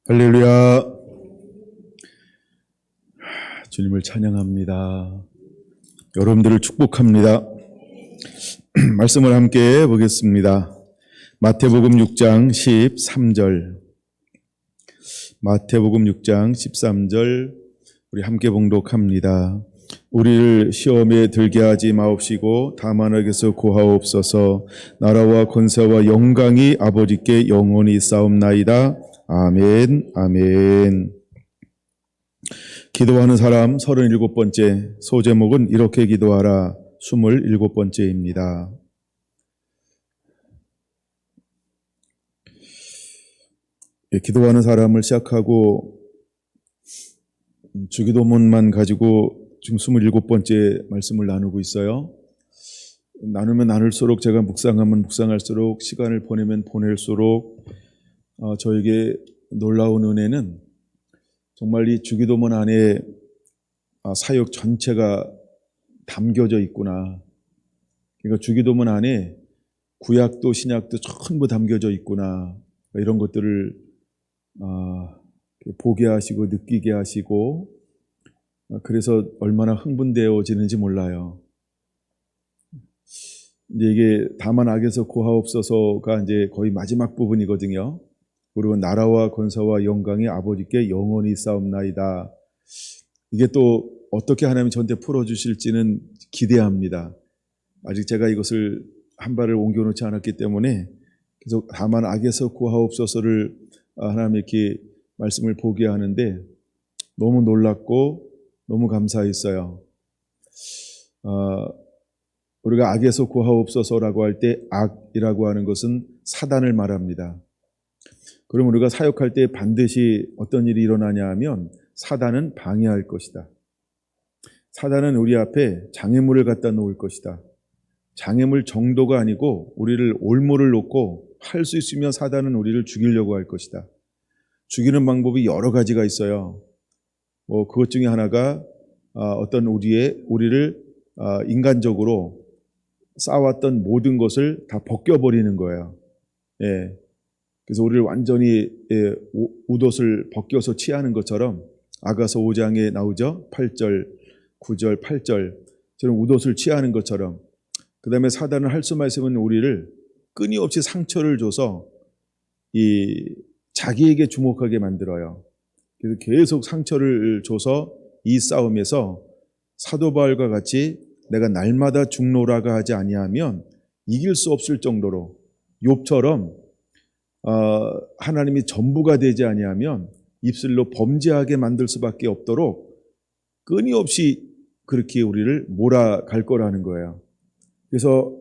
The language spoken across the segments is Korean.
할렐루야. 주님을 찬양합니다. 여러분들을 축복합니다. 말씀을 함께 보겠습니다. 마태복음 6장 13절. 마태복음 6장 13절 우리 함께 봉독합니다. 우리를 시험에 들게 하지 마옵시고 다만 악에서 구하옵소서. 나라와 권세와 영광이 아버지께 영원히 있사옵나이다. 아멘, 아멘. 기도하는 사람 37번째, 소제목은 이렇게 기도하라 27번째입니다. 기도하는 사람을 시작하고 주기도문만 가지고 지금 27번째 말씀을 나누고 있어요. 나누면 나눌수록, 제가 묵상하면 묵상할수록, 시간을 보내면 보낼수록 저에게 놀라운 은혜는 정말 이 주기도문 안에 사역 전체가 담겨져 있구나. 그러니까 주기도문 안에 구약도 신약도 전부 담겨져 있구나. 이런 것들을 보게 하시고 느끼게 하시고, 그래서 얼마나 흥분되어지는지 몰라요. 이제 이게 다만 악에서 구하옵소서가 이제 거의 마지막 부분이거든요. 그리고 나라와 권세와 영광이 아버지께 영원히 있사옵나이다. 이게 또 어떻게 하나님이 저한테 풀어주실지는 기대합니다. 아직 제가 이것을 한 발을 옮겨놓지 않았기 때문에 계속 다만 악에서 구하옵소서를 하나님 이렇게 말씀을 보게 하는데 너무 놀랍고 너무 감사했어요. 우리가 악에서 구하옵소서라고 할 때 악이라고 하는 것은 사단을 말합니다. 그럼 우리가 사역할 때 반드시 어떤 일이 일어나냐 하면 사단은 방해할 것이다. 사단은 우리 앞에 장애물을 갖다 놓을 것이다. 장애물 정도가 아니고 우리를 올무를 놓고 할 수 있으면 사단은 우리를 죽이려고 할 것이다. 죽이는 방법이 여러 가지가 있어요. 그것 중에 하나가 어떤 우리를 인간적으로 쌓아왔던 모든 것을 다 벗겨버리는 거예요. 예. 그래서 우리를 완전히 웃옷을 벗겨서 취하는 것처럼 아가서 5장에 나오죠. 8절, 9절, 8절 저는 웃옷을 취하는 것처럼. 그 다음에 사단은 할 수만 있으면 우리를 끊임없이 상처를 줘서 자기에게 주목하게 만들어요. 그래서 계속 상처를 줘서 이 싸움에서 사도 바울과 같이 내가 날마다 죽노라가 하지 아니하면 이길 수 없을 정도로, 욥처럼 하나님이 전부가 되지 아니하면 입술로 범죄하게 만들 수밖에 없도록 끊임없이 그렇게 우리를 몰아갈 거라는 거예요. 그래서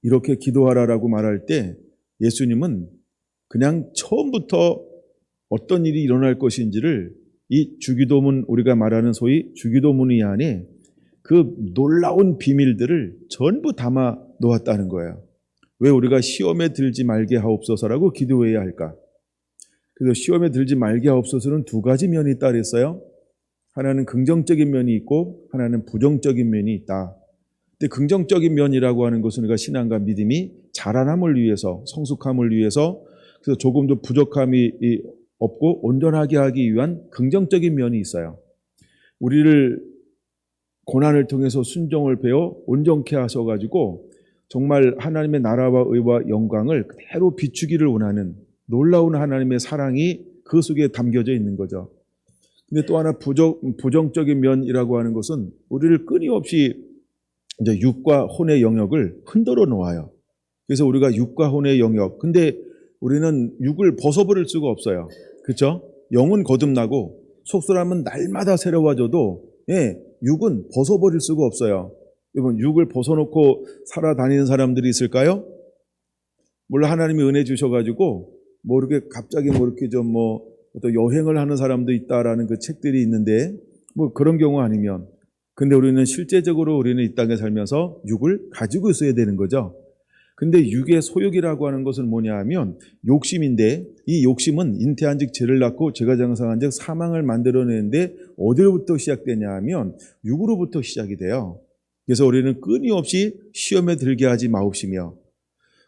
이렇게 기도하라라고 말할 때 예수님은 그냥 처음부터 어떤 일이 일어날 것인지를 이 주기도문, 우리가 말하는 소위 주기도문의 안에 그 놀라운 비밀들을 전부 담아 놓았다는 거예요. 왜 우리가 시험에 들지 말게 하옵소서라고 기도해야 할까? 그래서 시험에 들지 말게 하옵소서는 두 가지 면이 있다 그랬어요. 하나는 긍정적인 면이 있고 하나는 부정적인 면이 있다. 근데 긍정적인 면이라고 하는 것은 우리가 신앙과 믿음이 자라남을 위해서, 성숙함을 위해서, 그래서 조금 더 부족함이 없고 온전하게 하기 위한 긍정적인 면이 있어요. 우리를 고난을 통해서 순종을 배워 온전케 하셔가지고 정말 하나님의 나라와 의와 영광을 그대로 비추기를 원하는 놀라운 하나님의 사랑이 그 속에 담겨져 있는 거죠. 근데 또 하나 부정적인 면이라고 하는 것은 우리를 끊임없이 이제 육과 혼의 영역을 흔들어 놓아요. 그래서 우리가 육과 혼의 영역, 근데 우리는 육을 벗어버릴 수가 없어요. 그렇죠? 영은 거듭나고 속사람은 날마다 새로워져도 육은 벗어버릴 수가 없어요. 여러분, 육을 벗어놓고 살아다니는 사람들이 있을까요? 물론 하나님이 은혜 주셔가지고 이렇게 갑자기 이렇게 어떤 여행을 하는 사람도 있다라는 그 책들이 있는데 그런 경우 아니면, 근데 우리는 실제적으로 우리는 이 땅에 살면서 육을 가지고 있어야 되는 거죠. 근데 육의 소욕이라고 하는 것은 뭐냐 하면 욕심인데, 이 욕심은 잉태한즉 죄를 낳고 죄가 장성한즉 사망을 만들어내는데 어디로부터 시작되냐 하면 육으로부터 시작이 돼요. 그래서 우리는 끊임없이 시험에 들게 하지 마옵시며,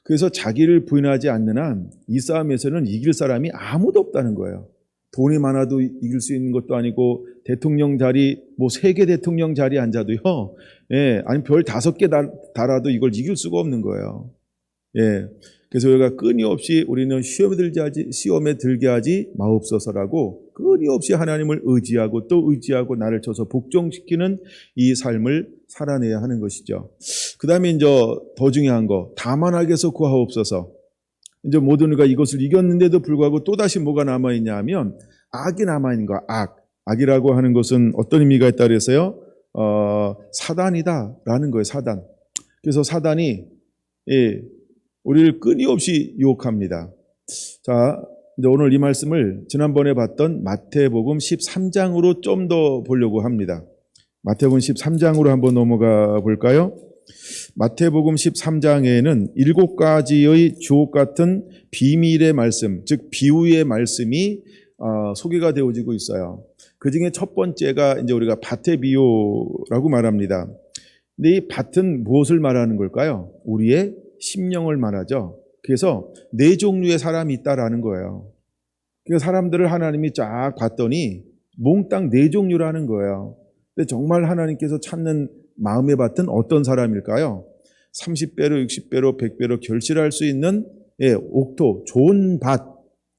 그래서 자기를 부인하지 않는 한 이 싸움에서는 이길 사람이 아무도 없다는 거예요. 돈이 많아도 이길 수 있는 것도 아니고 대통령 자리 뭐 세계 대통령 자리에 앉아도요. 예, 아니 별 5개 달아도 이걸 이길 수가 없는 거예요. 예. 그래서 우리가 끊임없이 우리는 시험에 들게 하지 마옵소서라고 끊임없이 하나님을 의지하고 또 의지하고 나를 쳐서 복종시키는 이 삶을 살아내야 하는 것이죠. 그 다음에 이제 더 중요한 거, 다만 악에서 구하옵소서. 이제 모든 우리가 이것을 이겼는데도 불구하고 또다시 뭐가 남아있냐 하면 악이 남아있는 거야. 악이라고 하는 것은 어떤 의미가 있다 그래서요. 사단이다라는 거예요. 사단. 그래서 사단이 우리를 끊임없이 유혹합니다. 자, 이제 오늘 이 말씀을 지난번에 봤던 마태복음 13장으로 좀 더 보려고 합니다. 마태복음 13장으로 한번 넘어가 볼까요? 마태복음 13장에는 7가지의 주옥 같은 비밀의 말씀, 즉 비유의 말씀이 소개가 되어지고 있어요. 그 중에 첫 번째가 이제 우리가 밭의 비유라고 말합니다. 근데 이 밭은 무엇을 말하는 걸까요? 우리의 심령을 말하죠. 그래서 4종류의 사람이 있다라는 거예요. 그래서 사람들을 하나님이 쫙 봤더니 몽땅 4종류라는 거예요. 근데 정말 하나님께서 찾는 마음의 밭은 어떤 사람일까요? 30배로 60배로 100배로 결실할 수 있는 옥토, 좋은 밭,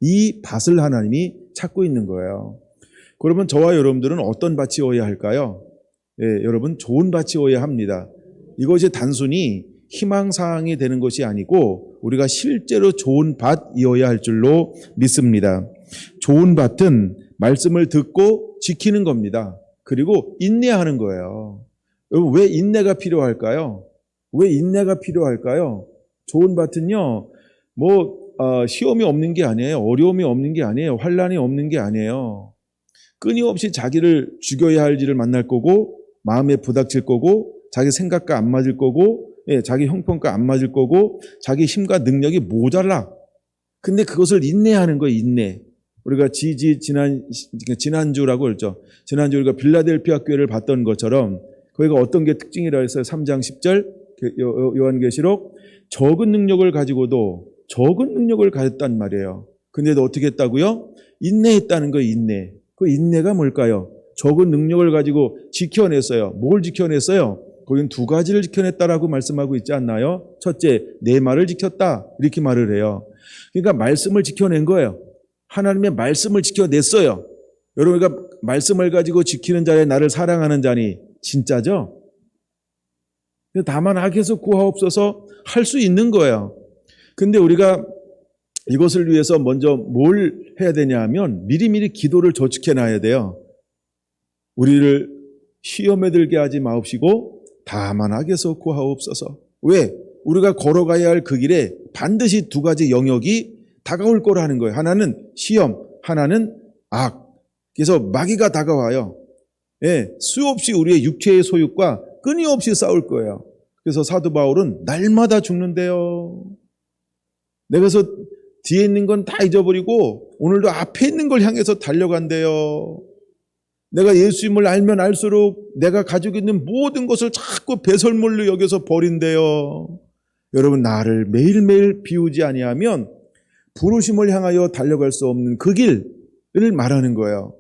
이 밭을 하나님이 찾고 있는 거예요. 그러면 저와 여러분들은 어떤 밭이어야 할까요? 여러분 좋은 밭이어야 합니다. 이것이 단순히 희망사항이 되는 것이 아니고 우리가 실제로 좋은 밭이어야 할 줄로 믿습니다. 좋은 밭은 말씀을 듣고 지키는 겁니다. 그리고 인내하는 거예요. 여러분 왜 인내가 필요할까요? 왜 인내가 필요할까요? 좋은 밭은요, 시험이 없는 게 아니에요. 어려움이 없는 게 아니에요. 환난이 없는 게 아니에요. 끊임없이 자기를 죽여야 할 일을 만날 거고, 마음에 부닥칠 거고, 자기 생각과 안 맞을 거고, 자기 형편과 안 맞을 거고, 자기 힘과 능력이 모자라. 근데 그것을 인내하는 거예요, 인내. 우리가 지난주라고 그랬죠. 지난주 우리가 빌라델피아 교회를 봤던 것처럼, 거기가 어떤 게 특징이라 해서 3장 10절, 요한계시록, 적은 능력을 가지고도 적은 능력을 가졌단 말이에요. 근데도 어떻게 했다고요? 인내했다는 거예요, 인내. 그 인내가 뭘까요? 적은 능력을 가지고 지켜냈어요. 뭘 지켜냈어요? 거긴 2가지를 지켜냈다라고 말씀하고 있지 않나요? 첫째, 내 말을 지켰다. 이렇게 말을 해요. 그러니까 말씀을 지켜낸 거예요. 하나님의 말씀을 지켜냈어요. 여러분가 말씀을 가지고 지키는 자의 나를 사랑하는 자니 진짜죠? 다만 악에서 구하옵소서 할 수 있는 거예요. 근데 우리가 이것을 위해서 먼저 뭘 해야 되냐 하면 미리미리 기도를 저축해 놔야 돼요. 우리를 시험에 들게 하지 마옵시고 다만 악에서 구하옵소서. 왜? 우리가 걸어가야 할 그 길에 반드시 2가지 영역이 다가올 거라는 거예요. 하나는 시험, 하나는 악. 그래서 마귀가 다가와요. 수없이 우리의 육체의 소욕과 끊임없이 싸울 거예요. 그래서 사도 바울은 날마다 죽는데요. 내가 그래서 뒤에 있는 건 다 잊어버리고 오늘도 앞에 있는 걸 향해서 달려간대요. 내가 예수님을 알면 알수록 내가 가지고 있는 모든 것을 자꾸 배설물로 여겨서 버린대요. 여러분 나를 매일매일 비우지 아니하면 부르심을 향하여 달려갈 수 없는 그 길을 말하는 거예요.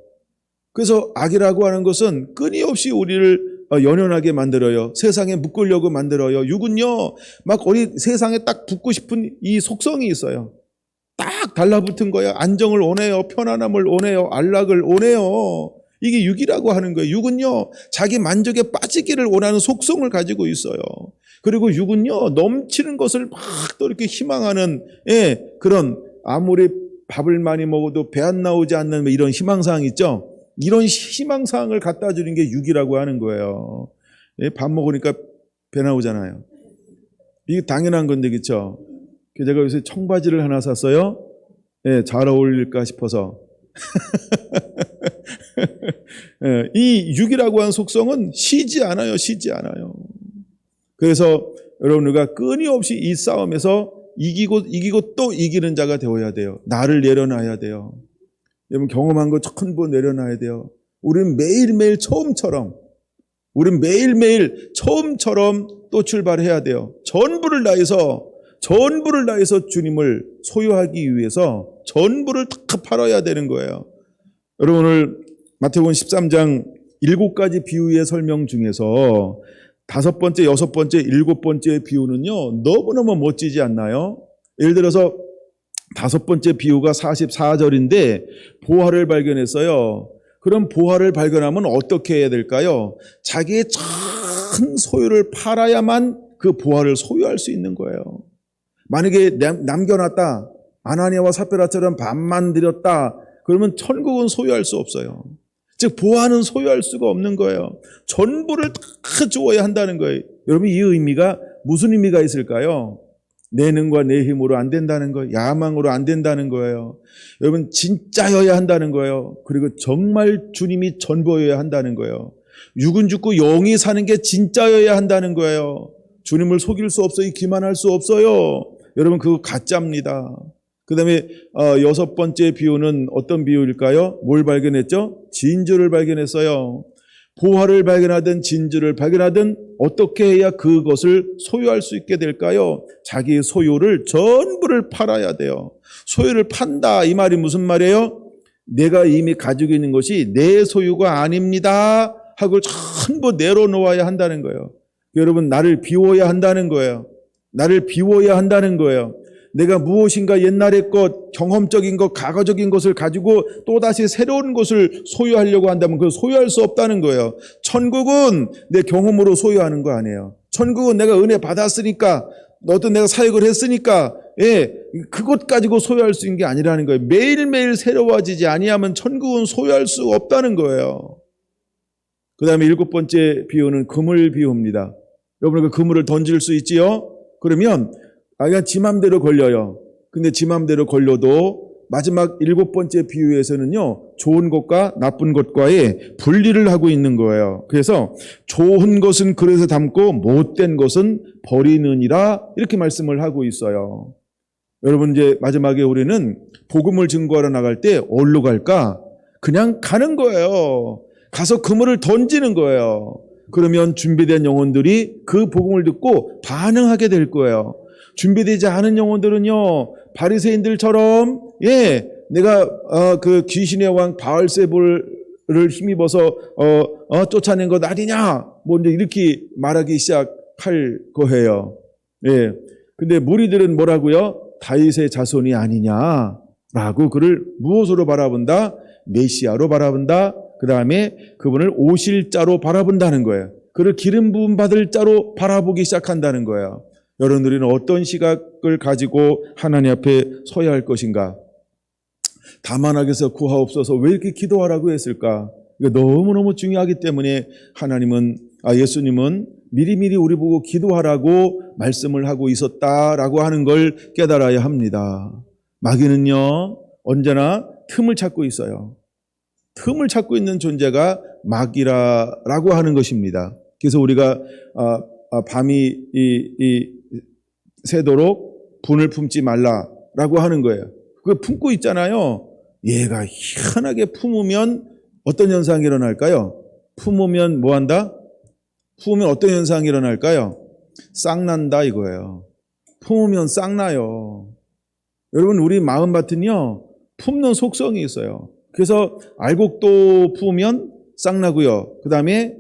그래서 악이라고 하는 것은 끊임없이 우리를 연연하게 만들어요. 세상에 묶으려고 만들어요. 육은요, 막 세상에 딱 붙고 싶은 이 속성이 있어요. 딱 달라붙은 거예요. 안정을 원해요. 편안함을 원해요. 안락을 원해요. 이게 육이라고 하는 거예요. 육은요, 자기 만족에 빠지기를 원하는 속성을 가지고 있어요. 그리고 육은요, 넘치는 것을 막 또 이렇게 희망하는, 그런, 아무리 밥을 많이 먹어도 배 안 나오지 않는 이런 희망사항 있죠? 이런 희망사항을 갖다 주는 게 육이라고 하는 거예요. 밥 먹으니까 배 나오잖아요. 이게 당연한 건데, 그렇죠? 제가 요새 청바지를 하나 샀어요. 잘 어울릴까 싶어서. 이 육이라고 하는 속성은 쉬지 않아요. 쉬지 않아요. 그래서 여러분 우리가 끊임없이 이 싸움에서 이기고 또 이기는 자가 되어야 돼요. 나를 내려놔야 돼요. 여러분 경험한 거 전부 내려놔야 돼요. 우리는 매일매일 처음처럼 또 출발해야 돼요. 전부를 다해서 주님을 소유하기 위해서 전부를 다 팔아야 되는 거예요. 여러분 오늘 마태복음 13장 7가지 비유의 설명 중에서 5번째, 6번째, 7번째 비유는요 너무너무 멋지지 않나요? 예를 들어서 5번째 비유가 44절인데 보화를 발견했어요. 그럼 보화를 발견하면 어떻게 해야 될까요? 자기의 전 소유를 팔아야만 그 보화를 소유할 수 있는 거예요. 만약에 남겨놨다, 아나니아와 삽비라처럼 반만 드렸다, 그러면 천국은 소유할 수 없어요. 즉 보화는 소유할 수가 없는 거예요. 전부를 다 주어야 한다는 거예요. 여러분 이 의미가 무슨 의미가 있을까요? 내 능과 내 힘으로 안 된다는 거예요. 야망으로 안 된다는 거예요. 여러분 진짜여야 한다는 거예요. 그리고 정말 주님이 전부여야 한다는 거예요. 육은 죽고 영이 사는 게 진짜여야 한다는 거예요. 주님을 속일 수 없어요. 기만할 수 없어요. 여러분 그거 가짜입니다. 그 다음에 6번째 비유는 어떤 비유일까요? 뭘 발견했죠? 진주를 발견했어요. 보화를 발견하든 진주를 발견하든 어떻게 해야 그것을 소유할 수 있게 될까요? 자기의 소유를 전부를 팔아야 돼요. 소유를 판다 이 말이 무슨 말이에요? 내가 이미 가지고 있는 것이 내 소유가 아닙니다 하고 전부 내려놓아야 한다는 거예요. 여러분 나를 비워야 한다는 거예요. 나를 비워야 한다는 거예요. 내가 무엇인가 옛날의 것, 경험적인 것, 과거적인 것을 가지고 또다시 새로운 것을 소유하려고 한다면 그걸 소유할 수 없다는 거예요. 천국은 내 경험으로 소유하는 거 아니에요. 천국은 내가 은혜 받았으니까, 어떤 내가 사역을 했으니까, 그것 가지고 소유할 수 있는 게 아니라는 거예요. 매일매일 새로워지지 아니하면 천국은 소유할 수 없다는 거예요. 그 다음에 7번째 비유는 그물 비유입니다. 여러분 그 그물을 던질 수 있지요? 그러면 그냥 지 맘대로 걸려요. 근데 지 맘대로 걸려도 마지막 7번째 비유에서는요, 좋은 것과 나쁜 것과의 분리를 하고 있는 거예요. 그래서 좋은 것은 그릇에 담고 못된 것은 버리느니라 이렇게 말씀을 하고 있어요. 여러분 이제 마지막에 우리는 복음을 증거하러 나갈 때 어디로 갈까? 그냥 가는 거예요. 가서 그물을 던지는 거예요. 그러면 준비된 영혼들이 그 복음을 듣고 반응하게 될 거예요. 준비되지 않은 영혼들은요, 바리새인들처럼 내가 그 귀신의 왕 바알세불을 힘입어서 쫓아낸 것 아니냐, 뭐 이렇게 말하기 시작할 거예요. 근데 무리들은 뭐라고요? 다윗의 자손이 아니냐라고 그를 무엇으로 바라본다? 메시아로 바라본다. 그 다음에 그분을 오실 자로 바라본다는 거예요. 그를 기름 부음 받을 자로 바라보기 시작한다는 거예요. 여러분들은 어떤 시각을 가지고 하나님 앞에 서야 할 것인가? 다만하게서 구하옵소서 왜 이렇게 기도하라고 했을까? 이거 너무너무 중요하기 때문에 예수님은 미리미리 우리 보고 기도하라고 말씀을 하고 있었다라고 하는 걸 깨달아야 합니다. 마귀는요, 언제나 틈을 찾고 있어요. 틈을 찾고 있는 존재가 마귀라고 하는 것입니다. 그래서 우리가 밤이 새도록 분을 품지 말라라고 하는 거예요. 그거 품고 있잖아요. 얘가 희한하게 품으면 어떤 현상이 일어날까요? 품으면 뭐 한다? 품으면 어떤 현상이 일어날까요? 싹난다 이거예요. 품으면 싹나요. 여러분 우리 마음밭은요 품는 속성이 있어요. 그래서 알곡도 품으면 싹나고요. 그 다음에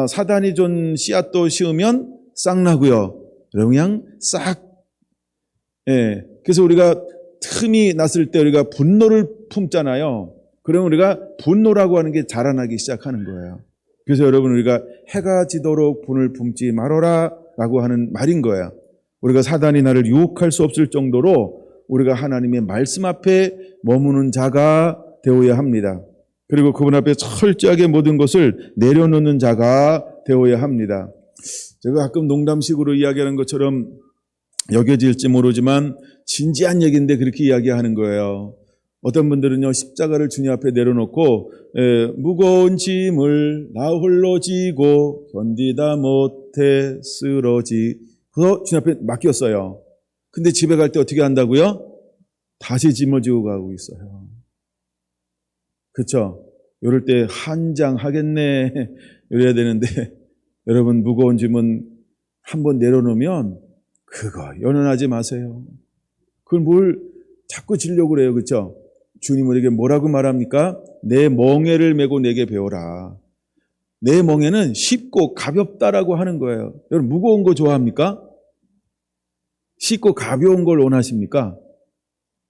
사단이 준 씨앗도 씌우면 싹나고요. 여러분 그냥 싹. 그래서 우리가 틈이 났을 때 우리가 분노를 품잖아요. 그러면 우리가 분노라고 하는 게 자라나기 시작하는 거예요. 그래서 여러분 우리가 해가 지도록 분을 품지 말아라 라고 하는 말인 거예요. 우리가 사단이 나를 유혹할 수 없을 정도로 우리가 하나님의 말씀 앞에 머무는 자가 되어야 합니다. 그리고 그분 앞에 철저하게 모든 것을 내려놓는 자가 되어야 합니다. 제가 가끔 농담식으로 이야기하는 것처럼 여겨질지 모르지만 진지한 얘기인데 그렇게 이야기하는 거예요. 어떤 분들은요 십자가를 주님 앞에 내려놓고 무거운 짐을 나 홀로 지고 견디다 못해 쓰러지고 주님 앞에 맡겼어요. 근데 집에 갈 때 어떻게 한다고요? 다시 짐을 지고 가고 있어요. 그렇죠? 이럴 때 한장하겠네 이래야 되는데 여러분 무거운 짐은 한번 내려놓으면 그거 연연하지 마세요. 그걸 뭘 자꾸 지려고 그래요. 그렇죠? 주님 우리에게 뭐라고 말합니까? 내 멍에를 메고 내게 배워라. 내 멍에는 쉽고 가볍다라고 하는 거예요. 여러분 무거운 거 좋아합니까? 쉽고 가벼운 걸 원하십니까?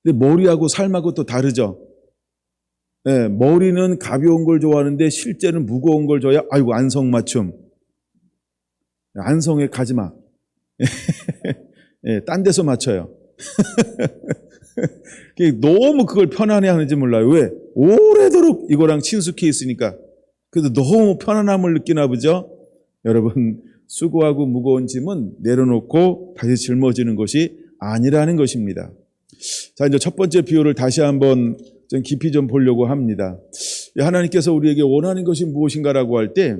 근데 머리하고 삶하고 또 다르죠. 네, 머리는 가벼운 걸 좋아하는데 실제는 무거운 걸 줘야 아이고 안성맞춤. 안성에 가지마. 네, 딴 데서 맞춰요. 너무 그걸 편안해 하는지 몰라요. 왜? 오래도록 이거랑 친숙해 있으니까. 그래도 너무 편안함을 느끼나 보죠. 여러분 수고하고 무거운 짐은 내려놓고 다시 짊어지는 것이 아니라는 것입니다. 자, 이제 첫 번째 비유를 다시 한번 좀 깊이 좀 보려고 합니다. 하나님께서 우리에게 원하는 것이 무엇인가라고 할 때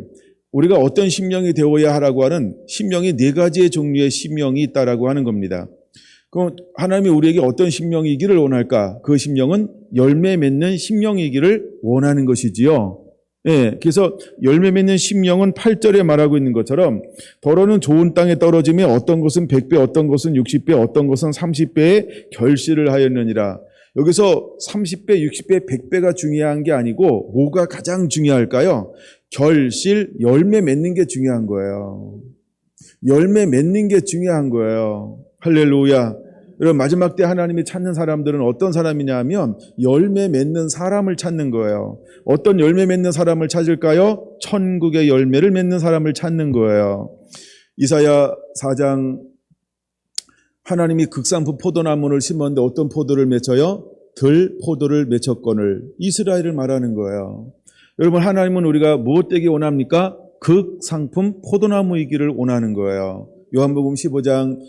우리가 어떤 심령이 되어야 하라고 하는 심령이 네 가지의 종류의 심령이 있다라고 하는 겁니다. 그럼 하나님이 우리에게 어떤 심령이기를 원할까? 그 심령은 열매 맺는 심령이기를 원하는 것이지요. 예, 그래서 열매 맺는 심령은 8절에 말하고 있는 것처럼 더러는 좋은 땅에 떨어지며 어떤 것은 100배, 어떤 것은 60배, 어떤 것은 30배의 결실을 하였느니라. 여기서 30배, 60배, 100배가 중요한 게 아니고 뭐가 가장 중요할까요? 결실, 열매 맺는 게 중요한 거예요. 열매 맺는 게 중요한 거예요. 할렐루야. 여러분 마지막 때 하나님이 찾는 사람들은 어떤 사람이냐 하면 열매 맺는 사람을 찾는 거예요. 어떤 열매 맺는 사람을 찾을까요? 천국의 열매를 맺는 사람을 찾는 거예요. 이사야 4장 하나님이 극산품 포도나무를 심었는데 어떤 포도를 맺어요? 들 포도를 맺혔거늘. 이스라엘을 말하는 거예요. 여러분 하나님은 우리가 무엇 되기 원합니까? 극상품 포도나무이기를 원하는 거예요. 요한복음 15장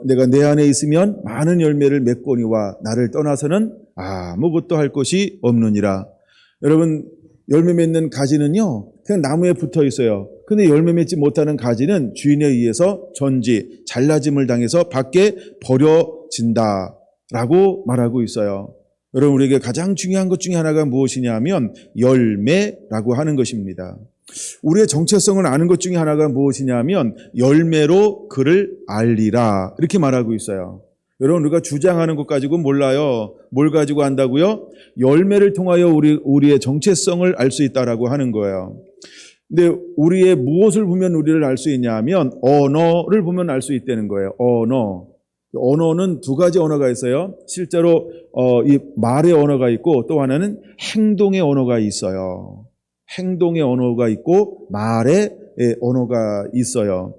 내가 내 안에 있으면 많은 열매를 맺거니와 나를 떠나서는 아무것도 할 것이 없느니라. 여러분 열매 맺는 가지는요 그냥 나무에 붙어 있어요. 근데 열매 맺지 못하는 가지는 주인에 의해서 전지 잘라짐을 당해서 밖에 버려진다라고 말하고 있어요. 여러분 우리에게 가장 중요한 것 중에 하나가 무엇이냐 하면 열매라고 하는 것입니다. 우리의 정체성을 아는 것 중에 하나가 무엇이냐 하면 열매로 그를 알리라 이렇게 말하고 있어요. 여러분 우리가 주장하는 것 가지고 몰라요. 뭘 가지고 안다고요? 열매를 통하여 우리의 정체성을 알 수 있다라고 하는 거예요. 근데 우리의 무엇을 보면 우리를 알 수 있냐 하면 언어를 보면 알 수 있다는 거예요. 언어는 두 가지 언어가 있어요. 실제로 이 말의 언어가 있고 또 하나는 행동의 언어가 있어요. 행동의 언어가 있고 말의 언어가 있어요.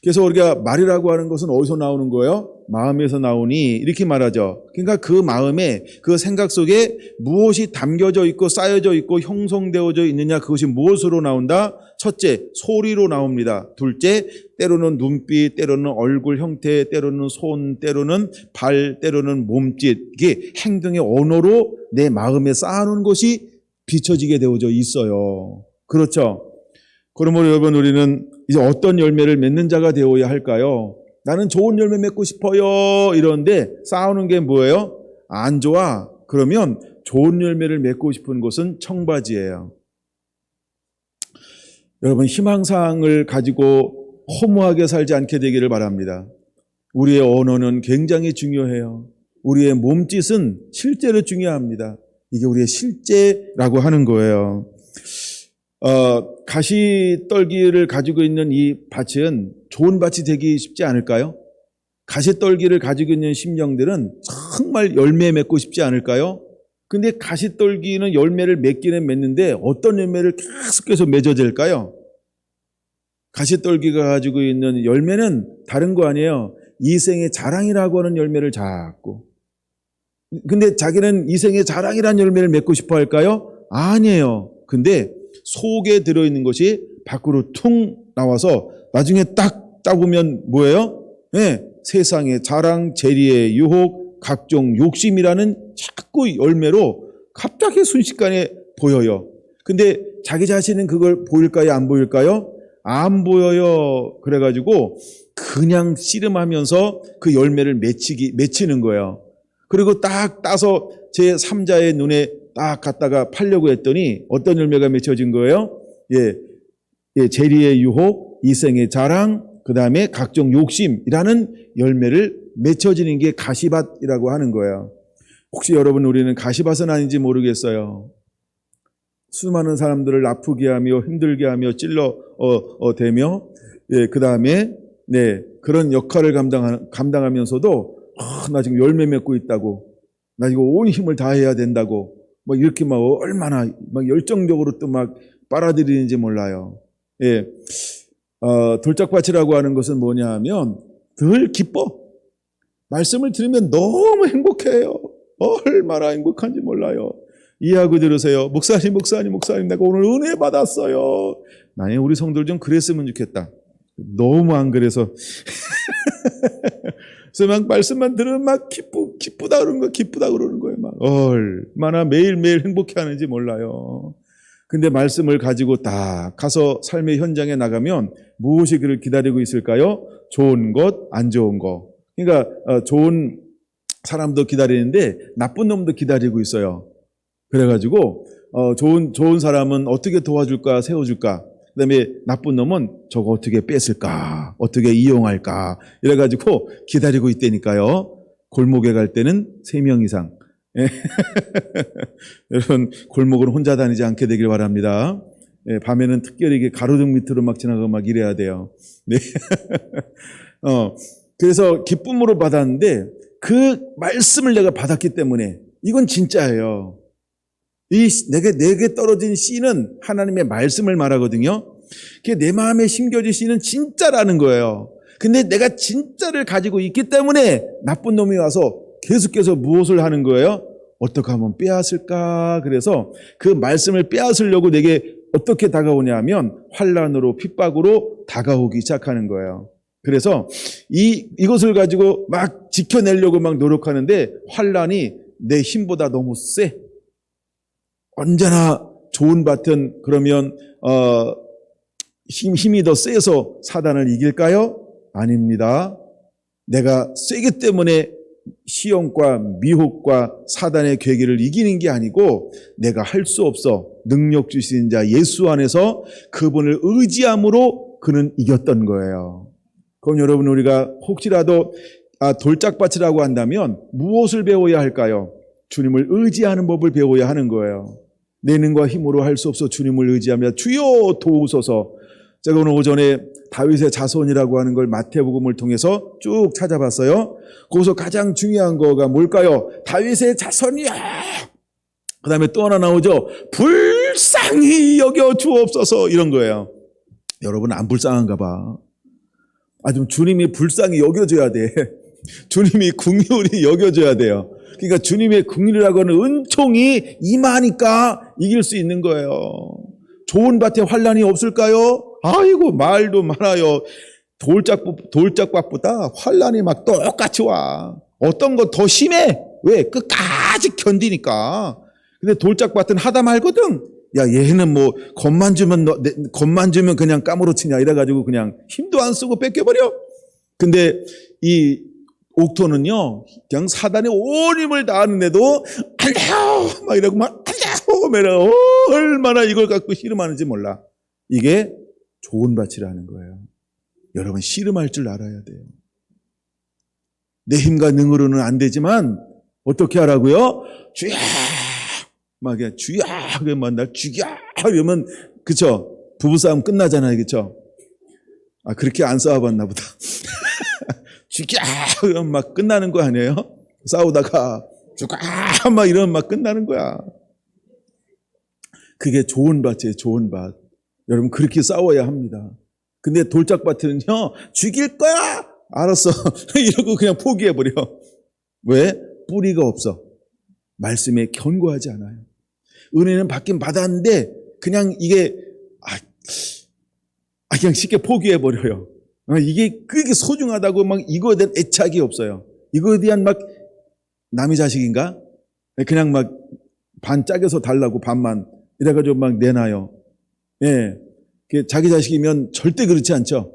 그래서 우리가 말이라고 하는 것은 어디서 나오는 거예요? 마음에서 나오니 이렇게 말하죠. 그러니까 그 마음에 그 생각 속에 무엇이 담겨져 있고 쌓여져 있고 형성되어져 있느냐 그것이 무엇으로 나온다? 첫째, 소리로 나옵니다. 둘째, 때로는 눈빛, 때로는 얼굴 형태, 때로는 손, 때로는 발, 때로는 몸짓 이게 행동의 언어로 내 마음에 쌓아놓은 것이 비춰지게 되어져 있어요. 그렇죠? 그러므로 여러분 우리는 이제 어떤 열매를 맺는 자가 되어야 할까요? 나는 좋은 열매 맺고 싶어요. 이런데 쌓아놓은 게 뭐예요? 안 좋아. 그러면 좋은 열매를 맺고 싶은 곳은 청바지예요. 여러분 희망사항을 가지고 허무하게 살지 않게 되기를 바랍니다. 우리의 언어는 굉장히 중요해요. 우리의 몸짓은 실제로 중요합니다. 이게 우리의 실제라고 하는 거예요. 가시떨기를 가지고 있는 이 밭은 좋은 밭이 되기 쉽지 않을까요? 가시떨기를 가지고 있는 심령들은 정말 열매 맺고 싶지 않을까요? 근데 가시떨기는 열매를 맺기는 맺는데 어떤 열매를 계속해서 맺어질까요? 가시떨기가 가지고 있는 열매는 다른 거 아니에요. 이생의 자랑이라고 하는 열매를 자꾸. 근데 자기는 이생의 자랑이라는 열매를 맺고 싶어 할까요? 아니에요. 근데 속에 들어있는 것이 밖으로 퉁 나와서 나중에 딱 따보면 뭐예요? 네, 세상의 자랑, 재리의 유혹, 각종 욕심이라는 자꾸 열매로 갑자기 순식간에 보여요. 근데 자기 자신은 그걸 보일까요? 안 보일까요? 안 보여요. 그래가지고 그냥 씨름하면서 그 열매를 맺히는 거예요. 그리고 딱 따서 제 3자의 눈에 딱 갖다가 팔려고 했더니 어떤 열매가 맺혀진 거예요? 재리의 유혹, 이생의 자랑, 그 다음에 각종 욕심이라는 열매를 맺혀지는 게 가시밭이라고 하는 거예요. 혹시 여러분, 우리는 가시밭은 아닌지 모르겠어요. 수많은 사람들을 아프게 하며 힘들게 하며 대며, 예, 그 다음에, 네, 그런 역할을 감당하면서도, 나 지금 열매 맺고 있다고, 나 이거 온 힘을 다해야 된다고, 막 이렇게 막 얼마나 막 열정적으로 또 막 빨아들이는지 몰라요. 예, 돌짝밭이라고 하는 것은 뭐냐 하면 늘 기뻐. 말씀을 들으면 너무 행복해요. 얼마나 행복한지 몰라요. 이해하고 들으세요. 목사님, 내가 오늘 은혜 받았어요. 만약에 우리 성도들 좀 그랬으면 좋겠다. 너무 안 그래서. 그래서 막 말씀만 들으면 막 기쁘다 그러는 거예요. 막 얼마나 매일매일 행복해 하는지 몰라요. 근데 말씀을 가지고 딱 가서 삶의 현장에 나가면 무엇이 그를 기다리고 있을까요? 좋은 것, 안 좋은 것. 그러니까 좋은 사람도 기다리는데 나쁜 놈도 기다리고 있어요. 그래가지고 좋은 사람은 어떻게 도와줄까, 세워줄까. 그다음에 나쁜 놈은 저거 어떻게 뺏을까, 어떻게 이용할까. 이래가지고 기다리고 있다니까요. 골목에 갈 때는 3명 이상. 여러분, 골목은 혼자 다니지 않게 되길 바랍니다. 예, 밤에는 특별히 이게 가로등 밑으로 막 지나가고 막 이래야 돼요. 네. 그래서 기쁨으로 받았는데 그 말씀을 내가 받았기 때문에 이건 진짜예요. 내게 떨어진 씨는 하나님의 말씀을 말하거든요. 그게 내 마음에 심겨진 씨는 진짜라는 거예요. 근데 내가 진짜를 가지고 있기 때문에 나쁜 놈이 와서 계속해서 무엇을 하는 거예요? 어떻게 하면 빼앗을까? 그래서 그 말씀을 빼앗으려고 내게 어떻게 다가오냐 하면 환난으로, 핍박으로 다가오기 시작하는 거예요. 그래서 이것을 가지고 막 지켜내려고 막 노력하는데 환난이 내 힘보다 너무 세. 언제나 좋은 밭은 그러면 힘이 더 세서 사단을 이길까요? 아닙니다. 내가 세기 때문에 시험과 미혹과 사단의 괴계를 이기는 게 아니고 내가 할 수 없어 능력 주신 자 예수 안에서 그분을 의지함으로 그는 이겼던 거예요. 그럼 여러분, 우리가 혹시라도 돌짝밭이라고 한다면 무엇을 배워야 할까요? 주님을 의지하는 법을 배워야 하는 거예요. 내 능과 힘으로 할 수 없어 주님을 의지하며 주여 도우소서. 제가 오늘 오전에 다윗의 자손이라고 하는 걸 마태복음을 통해서 쭉 찾아봤어요. 거기서 가장 중요한 거가 뭘까요? 다윗의 자손이야. 그 다음에 또 하나 나오죠. 불쌍히 여겨 주옵소서, 이런 거예요. 여러분, 안 불쌍한가 봐. 좀 주님이 불쌍히 여겨줘야 돼. 주님이 긍휼히 여겨줘야 돼요. 그러니까 주님의 긍휼이라고 하는 은총이 임하니까 이길 수 있는 거예요. 좋은 밭에 환난이 없을까요? 아이고, 말도 많아요. 돌짝밭보다 환난이 막 똑같이 와. 어떤 거 더 심해. 왜? 끝까지 견디니까. 근데 돌짝밭은 하다 말거든. 야, 얘는 뭐 겁만 주면 그냥 까무러치냐 이래가지고 그냥 힘도 안 쓰고 뺏겨버려. 근데 이 옥토는요, 그냥 사단의 온 힘을 다하는데도 안 돼요 막 이러고 막 안 돼요. 얼마나 이걸 갖고 씨름하는지 몰라. 이게 좋은 밭이라는 거예요. 여러분, 씨름할 줄 알아야 돼요. 내 힘과 능으로는 안 되지만 어떻게 하라고요? 주야, 막 그냥 주야, 그러면 날 죽여 이러면, 그쵸? 부부싸움 끝나잖아요, 그쵸? 그렇게 안 싸워봤나 보다. 죽여 그러면 막 끝나는 거 아니에요? 싸우다가 죽어 막 이러면 막 끝나는 거야. 그게 좋은 밭이에요, 좋은 밭. 여러분, 그렇게 싸워야 합니다. 근데 돌짝밭은요, 죽일 거야! 알았어. 이러고 그냥 포기해버려. 왜? 뿌리가 없어. 말씀에 견고하지 않아요. 은혜는 받긴 받았는데, 그냥 이게, 그냥 쉽게 포기해버려요. 이게 그게 소중하다고 막 이거에 대한 애착이 없어요. 이거에 대한 막, 남의 자식인가? 그냥 막 반 짜겨서 달라고, 반만. 이래가지고 막 내놔요. 예. 자기 자식이면 절대 그렇지 않죠.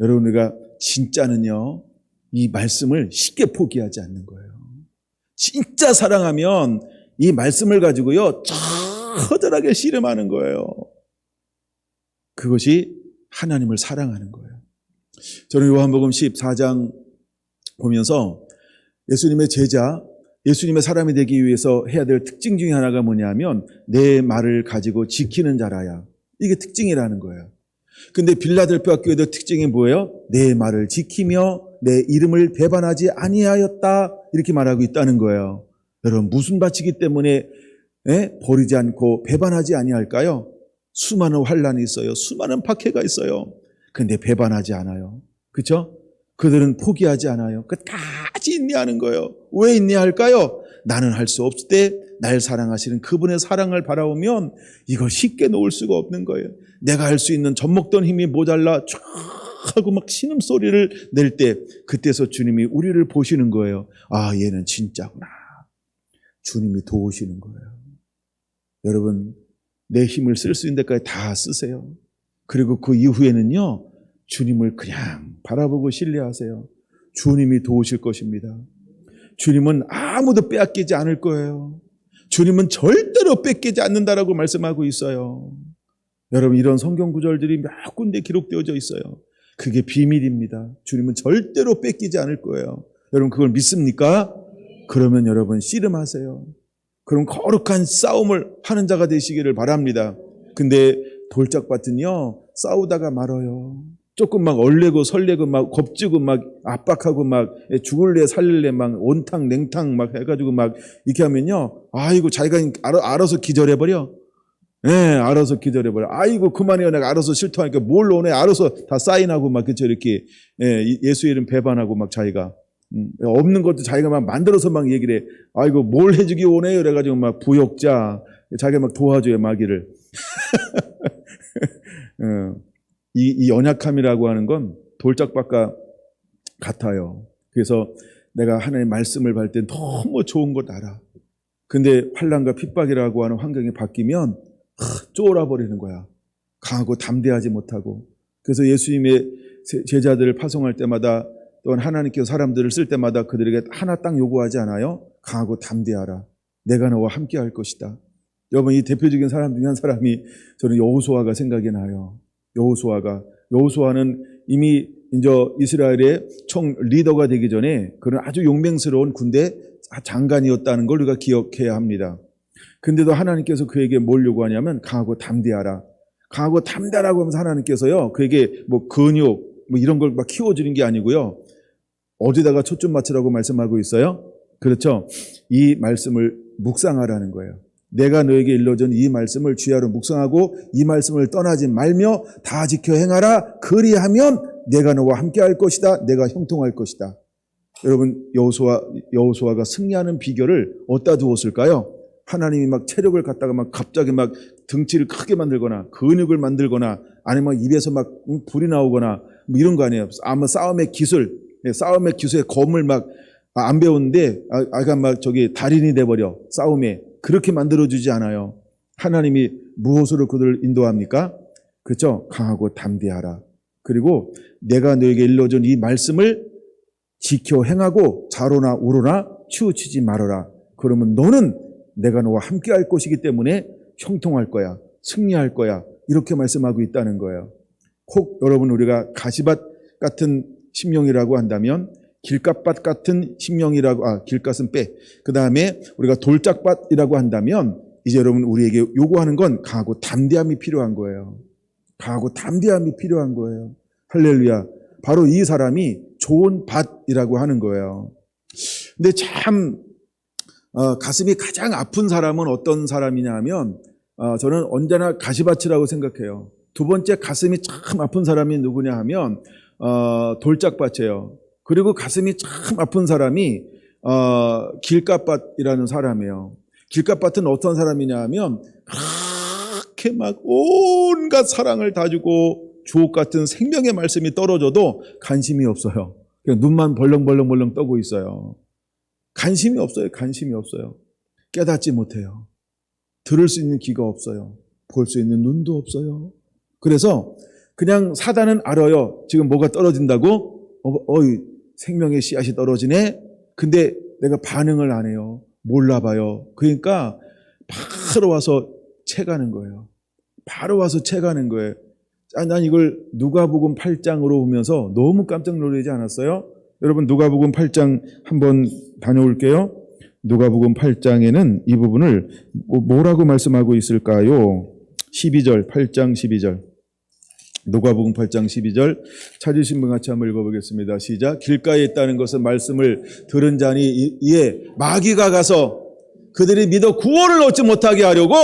여러분, 우리가 진짜는요, 이 말씀을 쉽게 포기하지 않는 거예요. 진짜 사랑하면 이 말씀을 가지고요, 처절하게 씨름하는 거예요. 그것이 하나님을 사랑하는 거예요. 저는 요한복음 14장 보면서 예수님의 제자, 예수님의 사람이 되기 위해서 해야 될 특징 중에 하나가 뭐냐면 내 말을 가지고 지키는 자라야. 이게 특징이라는 거예요. 근데 빌라델피아 교회의 특징이 뭐예요? 내 말을 지키며 내 이름을 배반하지 아니하였다. 이렇게 말하고 있다는 거예요. 여러분 무슨 밭이기 때문에 버리지 않고 배반하지 아니할까요? 수많은 환란이 있어요. 수많은 박해가 있어요. 근데 배반하지 않아요. 그렇죠? 그들은 포기하지 않아요. 끝까지 인내하는 거예요. 왜 인내할까요? 나는 할 수 없을 때 날 사랑하시는 그분의 사랑을 바라보면 이걸 쉽게 놓을 수가 없는 거예요. 내가 할 수 있는 젖먹던 힘이 모자라 쫙 하고 막 신음소리를 낼 때 그때서 주님이 우리를 보시는 거예요. 아, 얘는 진짜구나. 주님이 도우시는 거예요. 여러분 내 힘을 쓸 수 있는 데까지 다 쓰세요. 그리고 그 이후에는요 주님을 그냥 바라보고 신뢰하세요. 주님이 도우실 것입니다. 주님은 아무도 빼앗기지 않을 거예요. 주님은 절대로 뺏기지 않는다라고 말씀하고 있어요. 여러분 이런 성경 구절들이 몇 군데 기록되어져 있어요. 그게 비밀입니다. 주님은 절대로 뺏기지 않을 거예요. 여러분 그걸 믿습니까? 그러면 여러분 씨름하세요. 그럼 거룩한 싸움을 하는 자가 되시기를 바랍니다. 근데 돌짝밭은요 싸우다가 말아요. 조금 막 얼레고 설레고 막 겁주고 막 압박하고 막 죽을래 살릴래 막 온탕 냉탕 막 해가지고 막 이렇게 하면요 아이고 자기가 알아서 기절해버려. 알아서 기절해버려. 아이고 그만해요. 내가 알아서 실토하니까 뭘 오네. 알아서 다 사인하고 막 그쵸 이렇게 예수의 이름 배반하고 막 자기가 없는 것도 자기가 막 만들어서 막 얘기를 해. 아이고 뭘 해주기 오네요. 그래가지고 막 부역자 자기가 막 도와줘요 마귀를. 이 연약함이라고 하는 건 돌짝밭과 같아요. 그래서 내가 하나님의 말씀을 받을 때 너무 좋은 것 알아. 근데 환난과 핍박이라고 하는 환경이 바뀌면 쫄아버리는 거야. 강하고 담대하지 못하고. 그래서 예수님의 제자들을 파송할 때마다 또한 하나님께서 사람들을 쓸 때마다 그들에게 하나 딱 요구하지 않아요? 강하고 담대하라. 내가 너와 함께 할 것이다. 여러분 이 대표적인 사람 중에 한 사람이 저는 여호수아가 생각이 나요. 여호수아는 이미 이제 이스라엘의 총 리더가 되기 전에 그런 아주 용맹스러운 군대 장관이었다는 걸 우리가 기억해야 합니다. 근데도 하나님께서 그에게 뭘 요구하냐면 강하고 담대하라. 강하고 담대하라고 하면서 하나님께서요 그에게 뭐 근육 뭐 이런 걸 막 키워주는 게 아니고요. 어디다가 초점 맞추라고 말씀하고 있어요? 그렇죠. 이 말씀을 묵상하라는 거예요. 내가 너에게 일러준 이 말씀을 주야로 묵상하고 이 말씀을 떠나지 말며 다 지켜 행하라. 그리하면 내가 너와 함께 할 것이다. 내가 형통할 것이다. 여러분 여호수아가 승리하는 비결을 어디다 두었을까요? 하나님이 막 체력을 갖다가 막 갑자기 막 등치를 크게 만들거나 근육을 만들거나 아니면 입에서 막 불이 나오거나 뭐 이런 거 아니에요. 아마 싸움의 기술의 검을 막 안 배웠는데 아가 막 저기 달인이 돼버려 싸움에 그렇게 만들어주지 않아요. 하나님이 무엇으로 그들을 인도합니까? 그렇죠? 강하고 담대하라. 그리고 내가 너에게 일러준 이 말씀을 지켜 행하고 좌로나 우로나 치우치지 말아라. 그러면 너는 내가 너와 함께 할 것이기 때문에 형통할 거야. 승리할 거야. 이렇게 말씀하고 있다는 거예요. 혹 여러분 우리가 가시밭 같은 심령이라고 한다면 길갓밭 같은 심령이라고 길갓은 빼. 그 다음에 우리가 돌짝밭이라고 한다면 이제 여러분 우리에게 요구하는 건 강하고 담대함이 필요한 거예요. 강하고 담대함이 필요한 거예요. 할렐루야. 바로 이 사람이 좋은 밭이라고 하는 거예요. 근데 참 가슴이 가장 아픈 사람은 어떤 사람이냐 하면 저는 언제나 가시밭이라고 생각해요. 두 번째 가슴이 참 아픈 사람이 누구냐 하면 돌짝밭이에요. 그리고 가슴이 참 아픈 사람이 길갓밭이라는 사람이에요. 길갓밭은 어떤 사람이냐 하면 그렇게 막 온갖 사랑을 다 주고 주옥 같은 생명의 말씀이 떨어져도 관심이 없어요. 그냥 눈만 벌렁벌렁 떠고 있어요. 관심이 없어요. 관심이 없어요. 깨닫지 못해요. 들을 수 있는 귀가 없어요. 볼 수 있는 눈도 없어요. 그래서 그냥 사단은 알아요. 지금 뭐가 떨어진다고? 생명의 씨앗이 떨어지네? 근데 내가 반응을 안 해요. 몰라봐요. 그러니까 바로 와서 채가는 거예요. 바로 와서 채가는 거예요. 난 이걸 누가복음 8장으로 보면서 너무 깜짝 놀라지 않았어요? 여러분 누가복음 8장 한번 다녀올게요. 누가복음 8장에는 이 부분을 뭐라고 말씀하고 있을까요? 12절, 8장 12절. 누가복음 8장 12절 찾으신 분 같이 한번 읽어보겠습니다. 시작. 길가에 있다는 것은 말씀을 들은 자니 이에 마귀가 가서 그들이 믿어 구원을 얻지 못하게 하려고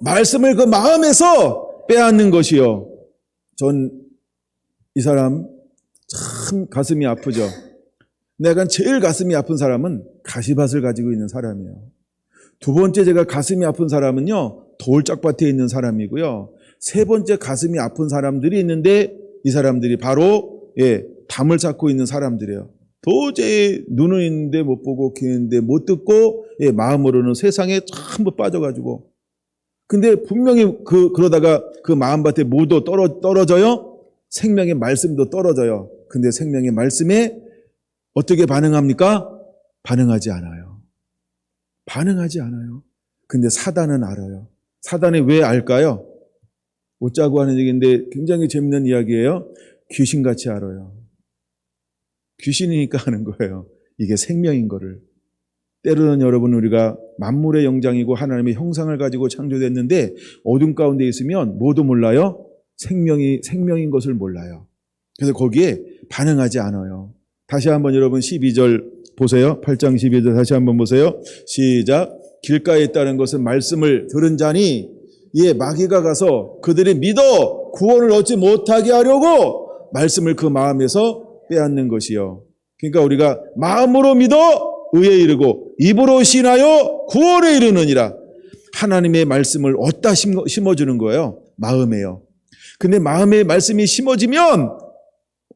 말씀을 그 마음에서 빼앗는 것이요. 전 이 사람 참 가슴이 아프죠. 내가 제일 가슴이 아픈 사람은 가시밭을 가지고 있는 사람이에요. 두 번째 제가 가슴이 아픈 사람은요, 돌짝밭에 있는 사람이고요. 세 번째 가슴이 아픈 사람들이 있는데 이 사람들이 바로 담을 쌓고 있는 사람들이에요. 도저히 눈은 있는데 못 보고 귀는 있는데 못 듣고 마음으로는 세상에 전부 빠져가지고. 근데 분명히 그러다가 그 마음밭에 뭐도 떨어져요? 생명의 말씀도 떨어져요. 근데 생명의 말씀에 어떻게 반응합니까? 반응하지 않아요. 반응하지 않아요. 근데 사단은 알아요. 사단이 왜 알까요? 웃자고 하는 얘기인데 굉장히 재밌는 이야기예요. 귀신같이 알아요. 귀신이니까 하는 거예요. 이게 생명인 거를. 때로는 여러분 우리가 만물의 영장이고 하나님의 형상을 가지고 창조됐는데 어둠 가운데 있으면 뭐도 몰라요? 생명인 것을 몰라요. 그래서 거기에 반응하지 않아요. 다시 한번 여러분 12절 보세요. 8장 12절 다시 한번 보세요. 시작. 길가에 있다는 것은 말씀을 들은 자니 이에 마귀가 가서 그들이 믿어 구원을 얻지 못하게 하려고 말씀을 그 마음에서 빼앗는 것이요. 그러니까 우리가 마음으로 믿어 의에 이르고 입으로 신하여 구원에 이르느니라. 하나님의 말씀을 어디다 심어주는 거예요? 마음에요. 근데 마음에 말씀이 심어지면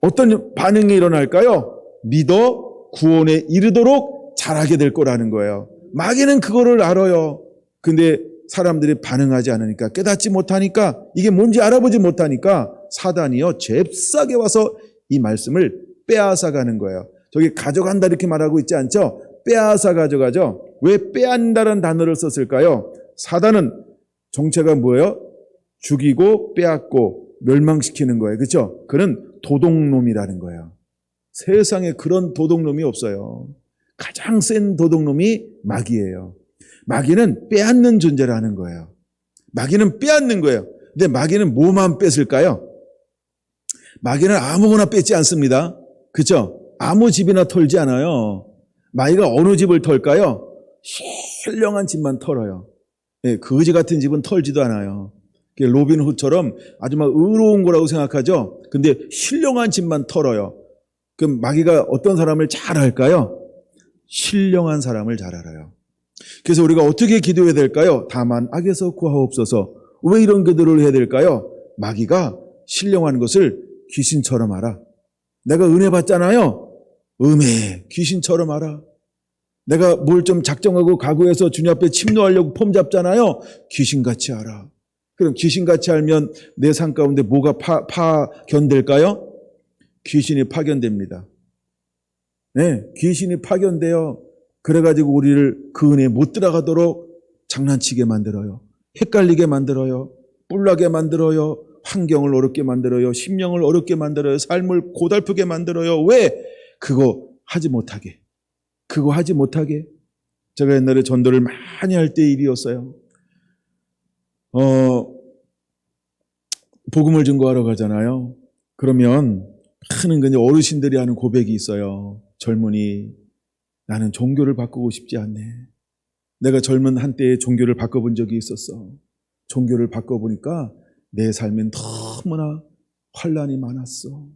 어떤 반응이 일어날까요? 믿어 구원에 이르도록 잘하게 될 거라는 거예요. 마귀는 그거를 알아요. 근데 사람들이 반응하지 않으니까, 깨닫지 못하니까, 이게 뭔지 알아보지 못하니까 사단이요 잽싸게 와서 이 말씀을 빼앗아 가는 거예요. 저기 가져간다 이렇게 말하고 있지 않죠? 빼앗아 가져가죠. 왜 빼앗는다는 단어를 썼을까요? 사단은 정체가 뭐예요? 죽이고 빼앗고 멸망시키는 거예요. 그렇죠? 그는 도둑놈이라는 거예요. 세상에 그런 도둑놈이 없어요. 가장 센 도둑놈이 마귀예요. 마귀는 빼앗는 존재라는 거예요. 마귀는 빼앗는 거예요. 근데 마귀는 뭐만 뺏을까요? 마귀는 아무거나 뺏지 않습니다. 그렇죠? 아무 집이나 털지 않아요. 마귀가 어느 집을 털까요? 신령한 집만 털어요. 거지 같은 집은 털지도 않아요. 로빈 훗처럼 아주 막 의로운 거라고 생각하죠. 근데 신령한 집만 털어요. 그럼 마귀가 어떤 사람을 잘 알까요? 신령한 사람을 잘 알아요. 그래서 우리가 어떻게 기도해야 될까요? 다만 악에서 구하옵소서. 왜 이런 기도를 해야 될까요? 마귀가 신령한 것을 귀신처럼 알아. 내가 은혜 받잖아요. 귀신처럼 알아. 내가 뭘 좀 작정하고 각오해서 주님 앞에 침노하려고 폼 잡잖아요. 귀신같이 알아. 그럼 귀신같이 알면 내 삶 가운데 뭐가 파견될까요? 귀신이 파견됩니다. 네, 귀신이 파견돼요. 그래가지고 우리를 그 은혜에 못 들어가도록 장난치게 만들어요. 헷갈리게 만들어요. 뿔나게 만들어요. 환경을 어렵게 만들어요. 심령을 어렵게 만들어요. 삶을 고달프게 만들어요. 왜? 그거 하지 못하게. 제가 옛날에 전도를 많이 할 때 일이었어요. 복음을 증거하러 가잖아요. 그러면 많은 어르신들이 하는 고백이 있어요. 젊은이, 나는 종교를 바꾸고 싶지 않네. 내가 젊은 한때에 종교를 바꿔본 적이 있었어. 종교를 바꿔보니까 내 삶엔 너무나 환란이 많았어.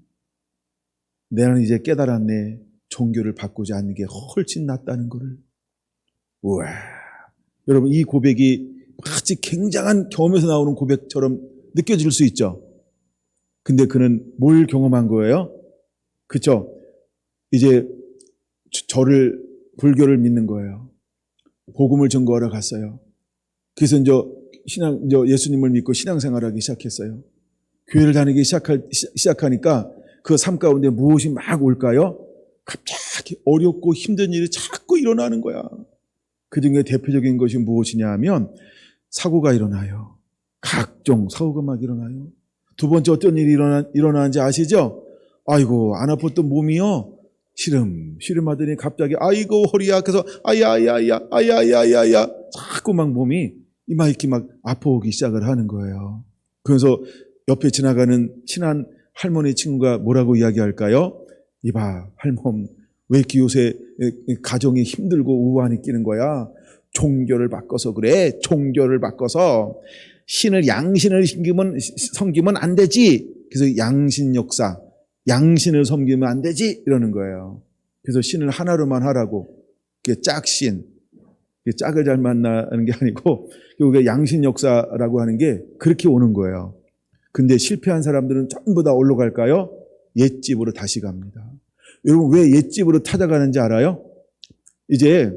나는 이제 깨달았네. 종교를 바꾸지 않는 게 훨씬 낫다는 거를. 우와. 여러분, 이 고백이 마치 굉장한 경험에서 나오는 고백처럼 느껴질 수 있죠. 근데 그는 뭘 경험한 거예요? 그쵸? 이제 불교를 믿는 거예요. 복음을 증거하러 갔어요. 그래서 예수님을 믿고 신앙생활하기 시작했어요. 교회를 다니기 시작하니까 그 삶 가운데 무엇이 막 올까요? 갑자기 어렵고 힘든 일이 자꾸 일어나는 거야. 그 중에 대표적인 것이 무엇이냐 하면 사고가 일어나요. 각종 사고가 막 일어나요. 두 번째 어떤 일이 일어나는지 아시죠? 아이고, 안 아팠던 몸이요. 시름하더니 갑자기 아이고 허리야. 그래서 아야야야 자꾸 막 몸이 이렇게 막 아파오기 시작을 하는 거예요. 그래서 옆에 지나가는 친한 할머니 친구가 뭐라고 이야기할까요? 이봐 할멈 왜 이렇게 요새 가정이 힘들고 우환이 끼는 거야? 종교를 바꿔서 그래. 종교를 바꿔서 양신을 섬기면 안 되지. 그래서 양신 역사, 양신을 섬기면 안 되지 이러는 거예요. 그래서 신을 하나로만 하라고. 그게 짝신, 짝을 잘 만나는 게 아니고 그게 양신 역사라고 하는 게 그렇게 오는 거예요. 근데 실패한 사람들은 전부 다 어디로 갈까요? 옛집으로 다시 갑니다. 여러분 왜 옛집으로 찾아가는지 알아요? 이제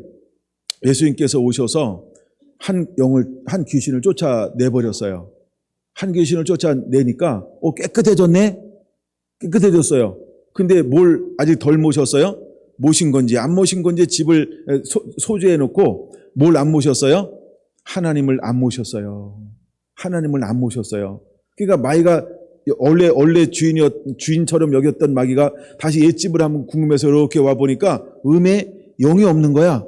예수님께서 오셔서 한 귀신을 쫓아내버렸어요. 한 귀신을 쫓아내니까 깨끗해졌네? 깨끗해졌어요. 근데 뭘 아직 덜 모셨어요? 모신 건지 안 모신 건지 집을 소주해 놓고 뭘 안 모셨어요? 하나님을 안 모셨어요. 하나님을 안 모셨어요. 그러니까 마귀가 원래 주인처럼 여겼던 마귀가 다시 옛집을 한번 궁금해서 이렇게 와보니까 음에 영이 없는 거야.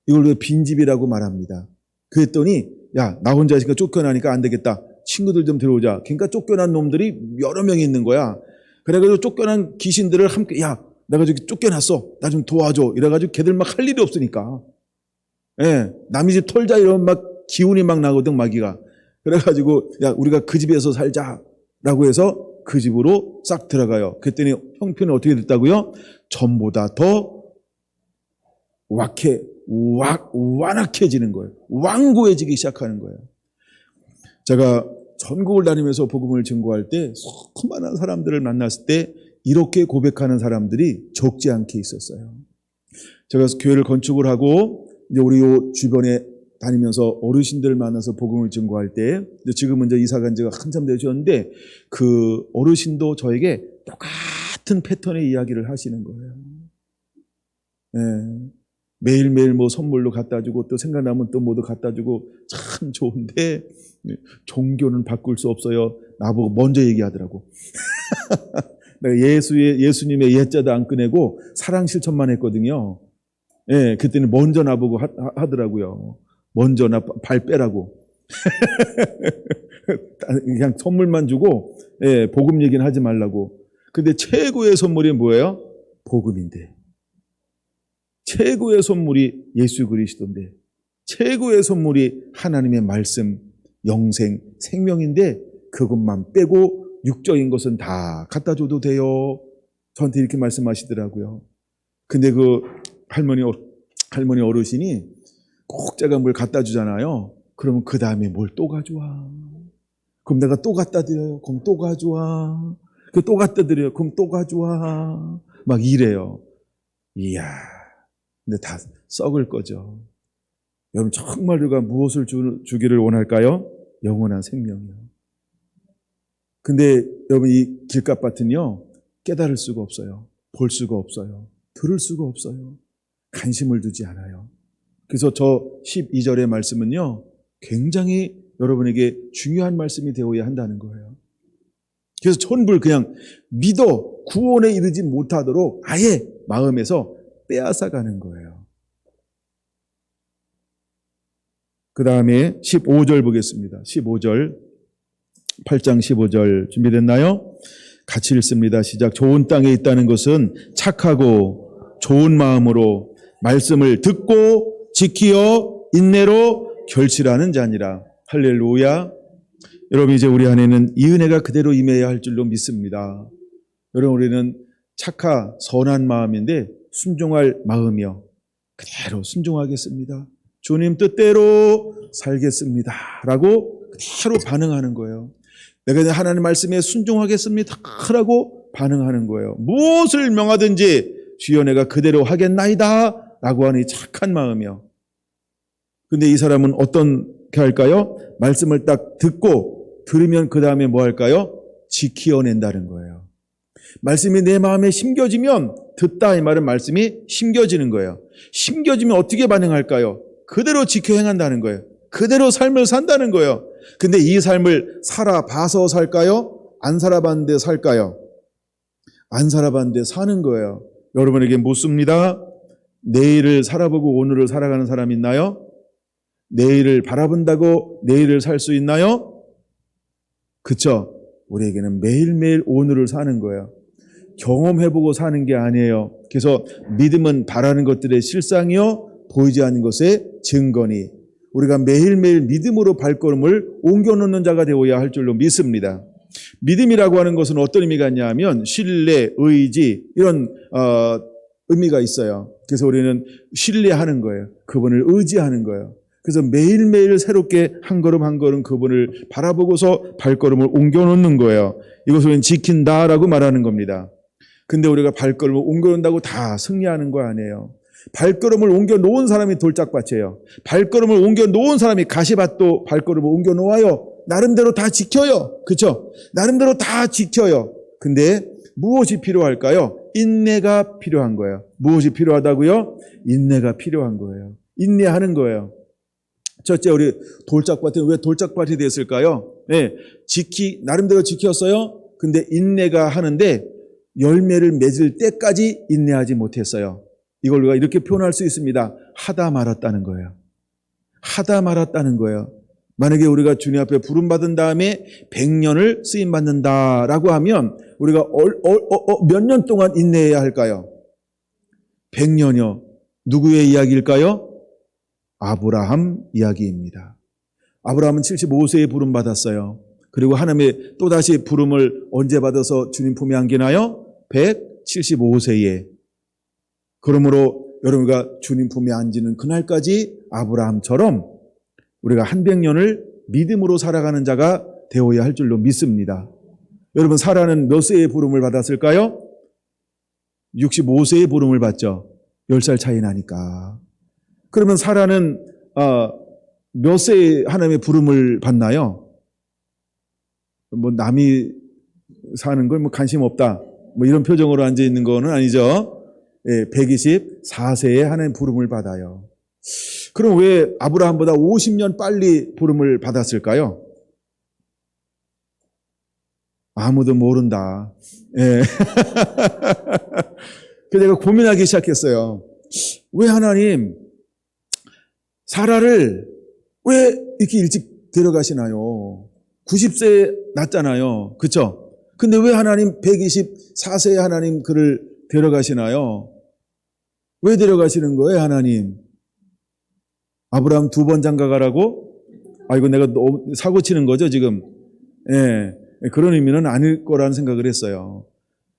이걸 빈집이라고 말합니다. 그랬더니 야, 나 혼자 있으니까 쫓겨나니까 안 되겠다. 친구들 좀 들어오자. 그러니까 쫓겨난 놈들이 여러 명이 있는 거야. 그래가지고 쫓겨난 귀신들을 함께 야, 내가 저기 쫓겨났어. 나 좀 도와줘. 이래가지고 걔들 막 할 일이 없으니까. 예, 남의 집 털자 이러면 막 기운이 막 나거든 마귀가. 그래가지고 야, 우리가 그 집에서 살자라고 해서 그 집으로 싹 들어가요. 그랬더니 형편이 어떻게 됐다고요? 전보다 더 완악해지는 거예요. 완고해지기 시작하는 거예요. 제가 전국을 다니면서 복음을 증거할 때 수많은 사람들을 만났을 때 이렇게 고백하는 사람들이 적지 않게 있었어요. 제가 교회를 건축을 하고 이제 우리 요 주변에 다니면서 어르신들을 만나서 복음을 증거할 때 지금은 이제 이사 간 지가 한참 되셨는데 그 어르신도 저에게 똑같은 패턴의 이야기를 하시는 거예요. 네. 매일매일 뭐 선물로 갖다 주고 또 생각나면 또 뭐도 갖다 주고 참 좋은데 종교는 바꿀 수 없어요. 나보고 먼저 얘기하더라고. 내가 예수님의 예자도 안 꺼내고 사랑 실천만 했거든요. 예, 그때는 먼저 나보고 하더라고요. 먼저 나 발 빼라고. 그냥 선물만 주고 예, 복음 얘기는 하지 말라고. 근데 최고의 선물이 뭐예요? 복음인데. 최고의 선물이 예수 그리스도인데 최고의 선물이 하나님의 말씀, 영생, 생명인데 그것만 빼고 육적인 것은 다 갖다 줘도 돼요. 저한테 이렇게 말씀하시더라고요. 근데 그 할머니 어르신이 꼭 제가 뭘 갖다 주잖아요. 그러면 그 다음에 뭘 또 가져와. 그럼 내가 또 갖다 드려요. 그럼 또 가져와. 또 갖다 드려요. 그럼 또 가져와. 막 이래요. 이야. 근데 다 썩을 거죠. 여러분 정말 우리가 무엇을 주기를 원할까요? 영원한 생명이요. 근데 여러분 이 길값밭은요 깨달을 수가 없어요. 볼 수가 없어요. 들을 수가 없어요. 관심을 두지 않아요. 그래서 저 12절의 말씀은요 굉장히 여러분에게 중요한 말씀이 되어야 한다는 거예요. 그래서 전부를 그냥 믿어 구원에 이르지 못하도록 아예 마음에서 빼앗아가는 거예요. 그 다음에 15절 보겠습니다. 15절 8장 15절 준비됐나요? 같이 읽습니다. 시작. 좋은 땅에 있다는 것은 착하고 좋은 마음으로 말씀을 듣고 지키어 인내로 결실하는 자니라. 할렐루야. 여러분 이제 우리 안에는 이 은혜가 그대로 임해야 할 줄로 믿습니다. 여러분 우리는 선한 마음인데 순종할 마음이요. 그대로 순종하겠습니다. 주님 뜻대로 살겠습니다. 라고 그대로 반응하는 거예요. 내가 하나님 말씀에 순종하겠습니다. 라고 반응하는 거예요. 무엇을 명하든지 주여 내가 그대로 하겠나이다. 라고 하는 이 착한 마음이요. 근데 이 사람은 어떻게 할까요? 말씀을 딱 듣고 들으면 그 다음에 뭐 할까요? 지키어낸다는 거예요. 말씀이 내 마음에 심겨지면 듣다 이 말은 말씀이 심겨지는 거예요. 심겨지면 어떻게 반응할까요? 그대로 지켜 행한다는 거예요. 그대로 삶을 산다는 거예요. 근데 이 삶을 살아봐서 살까요? 안 살아봤는데 살까요? 안 살아봤는데 사는 거예요. 여러분에게 묻습니다. 내일을 살아보고 오늘을 살아가는 사람 있나요? 내일을 바라본다고 내일을 살 수 있나요? 그쵸? 우리에게는 매일매일 오늘을 사는 거예요. 경험해보고 사는 게 아니에요. 그래서 믿음은 바라는 것들의 실상이요 보이지 않는 것의 증거니, 우리가 매일매일 믿음으로 발걸음을 옮겨놓는 자가 되어야 할 줄로 믿습니다. 믿음이라고 하는 것은 어떤 의미가 있냐면 신뢰, 의지 이런 의미가 있어요. 그래서 우리는 신뢰하는 거예요. 그분을 의지하는 거예요. 그래서 매일매일 새롭게 한 걸음 한 걸음 그분을 바라보고서 발걸음을 옮겨놓는 거예요. 이것을 우리는 지킨다라고 말하는 겁니다. 근데 우리가 발걸음을 옮겨놓는다고 다 승리하는 거 아니에요. 발걸음을 옮겨놓은 사람이 돌짝밭이에요. 발걸음을 옮겨놓은 사람이 가시밭도 발걸음을 옮겨놓아요. 나름대로 다 지켜요. 그렇죠? 나름대로 다 지켜요. 근데 무엇이 필요할까요? 인내가 필요한 거예요. 무엇이 필요하다고요? 인내가 필요한 거예요. 인내하는 거예요. 첫째, 우리 돌짝밭은 왜 돌짝밭이 됐을까요? 네, 나름대로 지켰어요. 근데 인내가 하는데 열매를 맺을 때까지 인내하지 못했어요. 이걸 우리가 이렇게 표현할 수 있습니다. 하다 말았다는 거예요. 하다 말았다는 거예요. 만약에 우리가 주님 앞에 부름받은 다음에 100년을 쓰임받는다라고 하면 우리가 몇 년 동안 인내해야 할까요? 100년이요. 누구의 이야기일까요? 아브라함 이야기입니다. 아브라함은 75세에 부름받았어요. 그리고 하나님의 또다시 부름을 언제 받아서 주님 품에 안기나요? 175세에. 그러므로 여러분과 주님 품에 앉는 그날까지 아브라함처럼 우리가 한 100년을 믿음으로 살아가는 자가 되어야 할 줄로 믿습니다. 여러분, 사라는 몇 세의 부름을 받았을까요? 65세의 부름을 받죠. 10살 차이 나니까. 그러면 사라는 몇 세에 하나님의 부름을 받나요? 뭐 남이 사는 걸 뭐 관심 없다, 뭐 이런 표정으로 앉아 있는 거는 아니죠. 124세에 하나님 부름을 받아요. 그럼 왜 아브라함보다 50년 빨리 부름을 받았을까요? 아무도 모른다. 예. 그래서 내가 고민하기 시작했어요. 왜 하나님 사라를 왜 이렇게 일찍 데려가시나요? 90세 났잖아요. 그렇죠? 근데 왜 하나님 124세에 하나님 그를 데려가시나요? 왜 데려가시는 거예요, 하나님? 아브라함 2번 장가가라고? 이거 내가 너무 사고 치는 거죠, 지금. 예. 그런 의미는 아닐 거라는 생각을 했어요.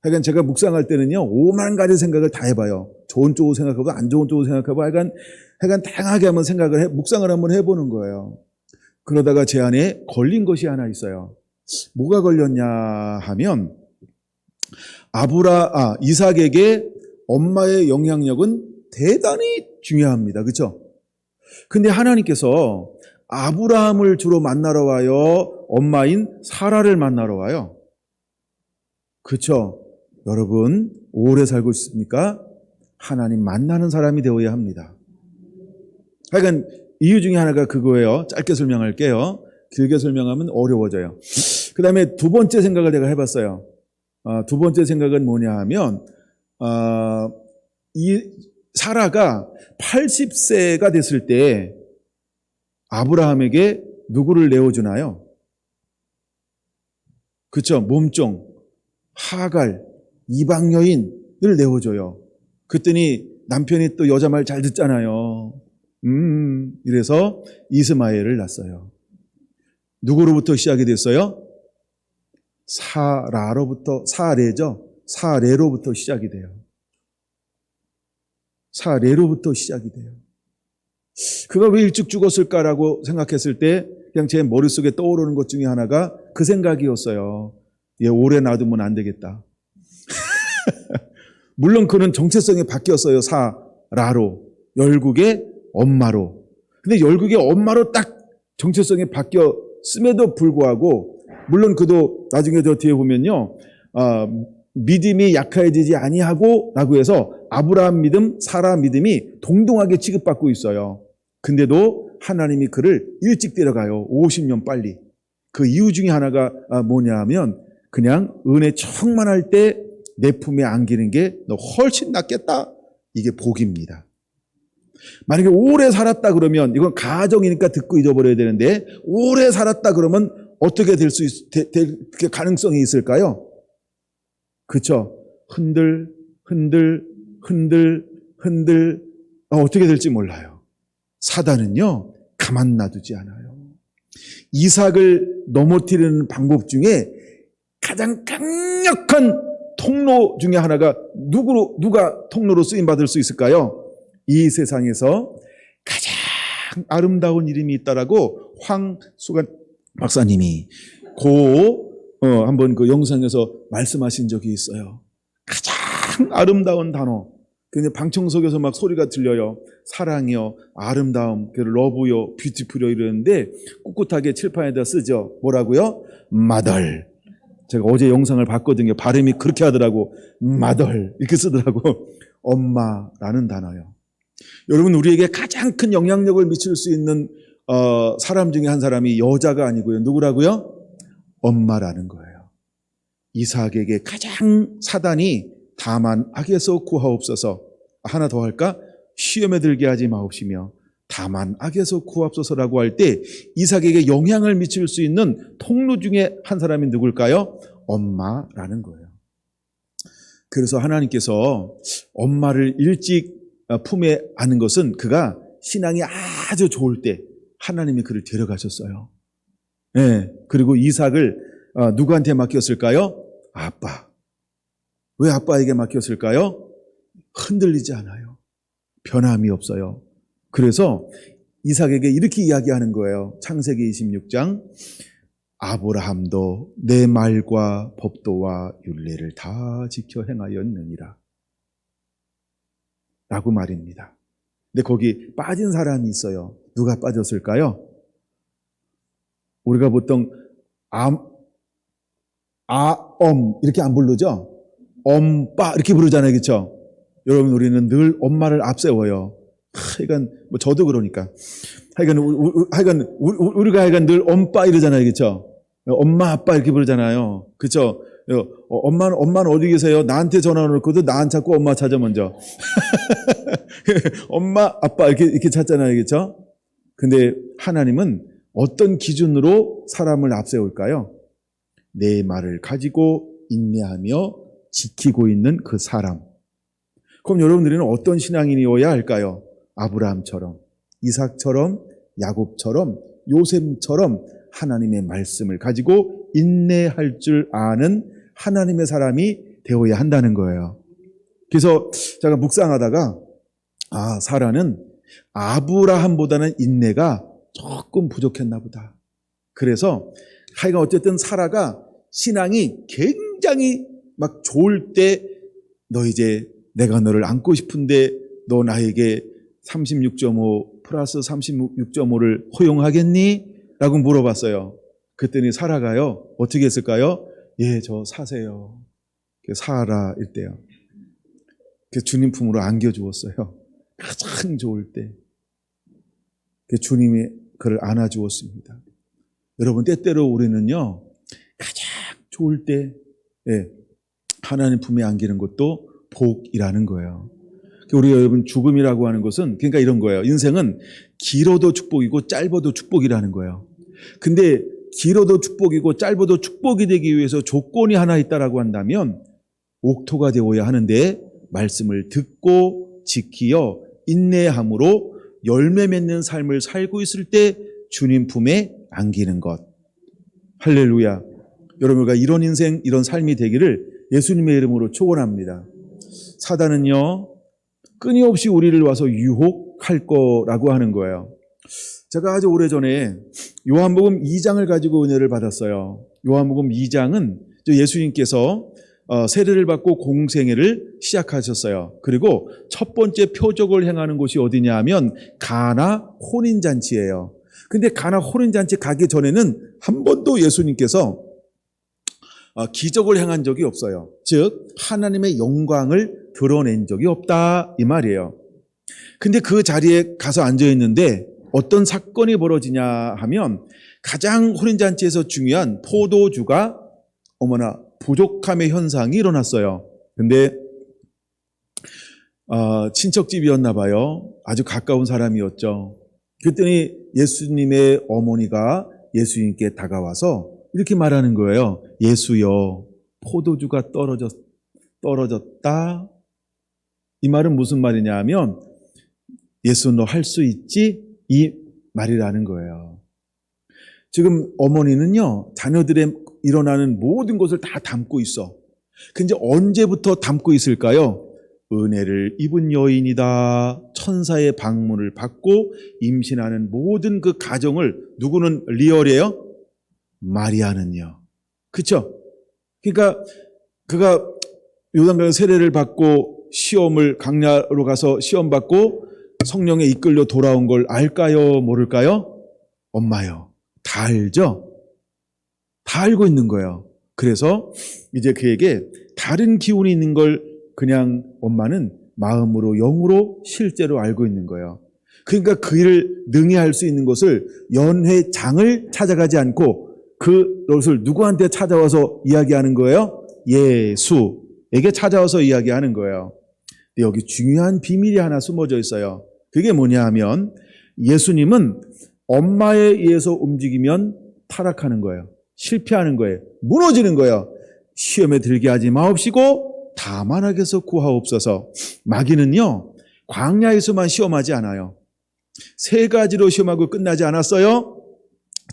하여간 제가 묵상할 때는요, 5만 가지 생각을 다 해봐요. 좋은 쪽으로 생각해보고 안 좋은 쪽으로 생각해보고 하여간 다양하게 한번 묵상을 한번 해보는 거예요. 그러다가 제 안에 걸린 것이 하나 있어요. 뭐가 걸렸냐 하면 이삭에게 엄마의 영향력은 대단히 중요합니다. 그렇죠? 근데 하나님께서 아브라함을 주로 만나러 와요? 엄마인 사라를 만나러 와요? 그렇죠? 여러분, 오래 살고 있습니까? 하나님 만나는 사람이 되어야 합니다. 하여간 이유 중에 하나가 그거예요. 짧게 설명할게요. 길게 설명하면 어려워져요. 그 다음에 두 번째 생각을 내가 해봤어요. 두 번째 생각은 뭐냐 하면 이 사라가 80세가 됐을 때 아브라함에게 누구를 내어주나요? 그렇죠. 몸종, 하갈, 이방 여인을 내어줘요. 그랬더니 남편이 또 여자 말 잘 듣잖아요. 이래서 이스마엘을 낳았어요. 누구로부터 시작이 됐어요? 사레로부터 시작이 돼요. 사레로부터 시작이 돼요. 그가 왜 일찍 죽었을까라고 생각했을 때 그냥 제 머릿속에 떠오르는 것 중에 하나가 그 생각이었어요. 얘 오래 놔두면 안 되겠다. 물론 그는 정체성이 바뀌었어요. 사라로, 열국의 엄마로. 근데 열국의 엄마로 딱 정체성이 바뀌었음에도 불구하고, 물론 그도 나중에 저 뒤에 보면요, 믿음이 약해지지 아니하고 라고 해서 아브라함 믿음, 사라 믿음이 동등하게 취급받고 있어요. 근데도 하나님이 그를 일찍 데려가요. 50년 빨리. 그 이유 중에 하나가 뭐냐 하면 그냥 은혜 충만할 때 내 품에 안기는 게 너 훨씬 낫겠다. 이게 복입니다. 만약에 오래 살았다 그러면, 이건 가정이니까 듣고 잊어버려야 되는데, 오래 살았다 그러면 어떻게 될 가능성이 있을까요? 그쵸? 흔들 어떻게 될지 몰라요. 사단은요, 가만 놔두지 않아요. 이삭을 넘어뜨리는 방법 중에 가장 강력한 통로 중에 하나가 누가 통로로 쓰임받을 수 있을까요? 이 세상에서 가장 아름다운 이름이 있다라고 황수관 박사님이 한번 그 영상에서 말씀하신 적이 있어요. 가장 아름다운 단어. 근데 방청석에서 막 소리가 들려요. 사랑이요, 아름다움, 러브요, 뷰티풀이요 이러는데 꿋꿋하게 칠판에다 쓰죠. 뭐라고요? 마덜. 제가 어제 영상을 봤거든요. 발음이 그렇게 하더라고. 마덜 이렇게 쓰더라고. 엄마라는 단어요. 여러분, 우리에게 가장 큰 영향력을 미칠 수 있는 사람 중에 한 사람이 여자가 아니고요. 누구라고요? 엄마라는 거예요. 이삭에게 가장 사단이 다만 악에서 구하옵소서. 하나 더 할까? 시험에 들게 하지 마옵시며 다만 악에서 구하옵소서라고 할 때 이삭에게 영향을 미칠 수 있는 통로 중에 한 사람이 누굴까요? 엄마라는 거예요. 그래서 하나님께서 엄마를 일찍 품에 안은 것은 그가 신앙이 아주 좋을 때 하나님이 그를 데려가셨어요. 네, 그리고 이삭을 누구한테 맡겼을까요? 아빠. 왜 아빠에게 맡겼을까요? 흔들리지 않아요. 변함이 없어요. 그래서 이삭에게 이렇게 이야기하는 거예요. 창세기 26장. 아브라함도 내 말과 법도와 율례를 다 지켜 행하였느니라. 라고 말입니다. 근데 거기 빠진 사람이 있어요. 누가 빠졌을까요? 우리가 보통 이렇게 안 부르죠? 엄빠 이렇게 부르잖아요. 그렇죠? 여러분, 우리는 늘 엄마를 앞세워요. 하여간 뭐 저도 그러니까 우리가 늘 엄빠 이러잖아요. 그렇죠? 엄마 아빠 이렇게 부르잖아요. 그렇죠? 엄마는 어디 계세요? 나한테 전화 놓고도 나안 찾고 엄마 찾아 먼저. 엄마 아빠 이렇게 찾잖아요. 그렇죠? 근데 하나님은 어떤 기준으로 사람을 앞세울까요? 내 말을 가지고 인내하며 지키고 있는 그 사람. 그럼 여러분들은 어떤 신앙인이어야 할까요? 아브라함처럼, 이삭처럼, 야곱처럼, 요셉처럼 하나님의 말씀을 가지고 인내할 줄 아는 하나님의 사람이 되어야 한다는 거예요. 그래서 제가 묵상하다가 사라는 아브라함보다는 인내가 조금 부족했나 보다. 그래서 하여간 어쨌든 사라가 신앙이 굉장히 막 좋을 때 너 이제 내가 너를 안고 싶은데 너 나에게 36.5 플러스 36.5를 허용하겠니? 라고 물어봤어요. 그랬더니 사라가요. 어떻게 했을까요? 예, 저 사세요. 사라 일때요. 주님 품으로 안겨주었어요. 가장 좋을 때. 주님이 그를 안아주었습니다. 여러분, 때때로 우리는요, 가장 좋을 때 하나님 품에 안기는 것도 복이라는 거예요. 우리 여러분, 죽음이라고 하는 것은 그러니까 이런 거예요. 인생은 길어도 축복이고 짧아도 축복이라는 거예요. 근데 길어도 축복이고 짧아도 축복이 되기 위해서 조건이 하나 있다라고 한다면 옥토가 되어야 하는데 말씀을 듣고 지키어 인내함으로 열매 맺는 삶을 살고 있을 때 주님 품에 안기는 것. 할렐루야. 여러분과 이런 인생, 이런 삶이 되기를 예수님의 이름으로 축원합니다. 사단은요, 끊임없이 우리를 와서 유혹할 거라고 하는 거예요. 제가 아주 오래전에 요한복음 2장을 가지고 은혜를 받았어요. 요한복음 2장은 예수님께서 세례를 받고 공생애를 시작하셨어요. 그리고 첫 번째 표적을 행하는 곳이 어디냐 하면 가나 혼인잔치예요. 근데 가나 혼인잔치 가기 전에는 한 번도 예수님께서 기적을 행한 적이 없어요. 즉 하나님의 영광을 드러낸 적이 없다 이 말이에요. 근데 그 자리에 가서 앉아있는데 어떤 사건이 벌어지냐 하면 가장 혼인잔치에서 중요한 포도주가 부족함의 현상이 일어났어요. 근데 친척집이었나 봐요. 아주 가까운 사람이었죠. 그랬더니 예수님의 어머니가 예수님께 다가와서 이렇게 말하는 거예요. 예수여, 포도주가 떨어졌다. 이 말은 무슨 말이냐 하면 예수 너 할 수 있지? 이 말이라는 거예요. 지금 어머니는요, 자녀들의 일어나는 모든 것을 다 담고 있어. 근데 언제부터 담고 있을까요? 은혜를 입은 여인이다. 천사의 방문을 받고 임신하는 모든 그 가정을 누구는 리얼이에요? 마리아는요. 그렇죠? 그러니까 그가 요단강 세례를 받고 시험을 강야로 가서 시험 받고 성령에 이끌려 돌아온 걸 알까요? 모를까요? 엄마요. 다 알죠? 다 알고 있는 거예요. 그래서 이제 그에게 다른 기운이 있는 걸 그냥 엄마는 마음으로 영으로 실제로 알고 있는 거예요. 그러니까 그 일을 능히 할 수 있는 것을 연회장을 찾아가지 않고 그것을 누구한테 찾아와서 이야기하는 거예요? 예수에게 찾아와서 이야기하는 거예요. 근데 여기 중요한 비밀이 하나 숨어져 있어요. 그게 뭐냐 하면 예수님은 엄마에 의해서 움직이면 타락하는 거예요. 실패하는 거예요. 무너지는 거예요. 시험에 들게 하지 마옵시고 다만 악에서 구하옵소서. 마귀는요, 광야에서만 시험하지 않아요. 세 가지로 시험하고 끝나지 않았어요.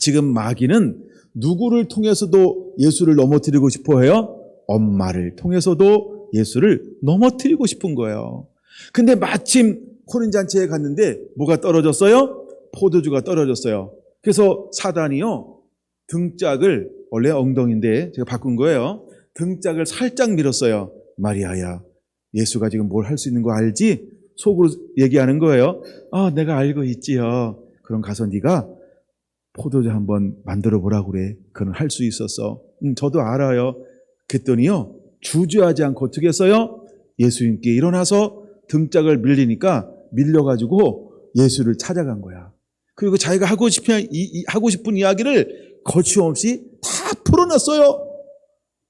지금 마귀는 누구를 통해서도 예수를 넘어뜨리고 싶어 해요? 엄마를 통해서도 예수를 넘어뜨리고 싶은 거예요. 근데 마침 혼인잔치에 갔는데 뭐가 떨어졌어요? 포도주가 떨어졌어요. 그래서 사단이요, 등짝을, 원래 엉덩이인데 제가 바꾼 거예요. 등짝을 살짝 밀었어요. 마리아야, 예수가 지금 뭘 할 수 있는 거 알지? 속으로 얘기하는 거예요. 내가 알고 있지요. 그럼 가서 네가 포도주 한번 만들어 보라고 그래. 그건 할 수 있었어. 저도 알아요. 그랬더니요, 주저하지 않고 어떻게 했어요? 예수님께 일어나서 등짝을 밀리니까 밀려가지고 예수를 찾아간 거야. 그리고 자기가 하고 싶은 이야기를 거침없이 다 풀어놨어요.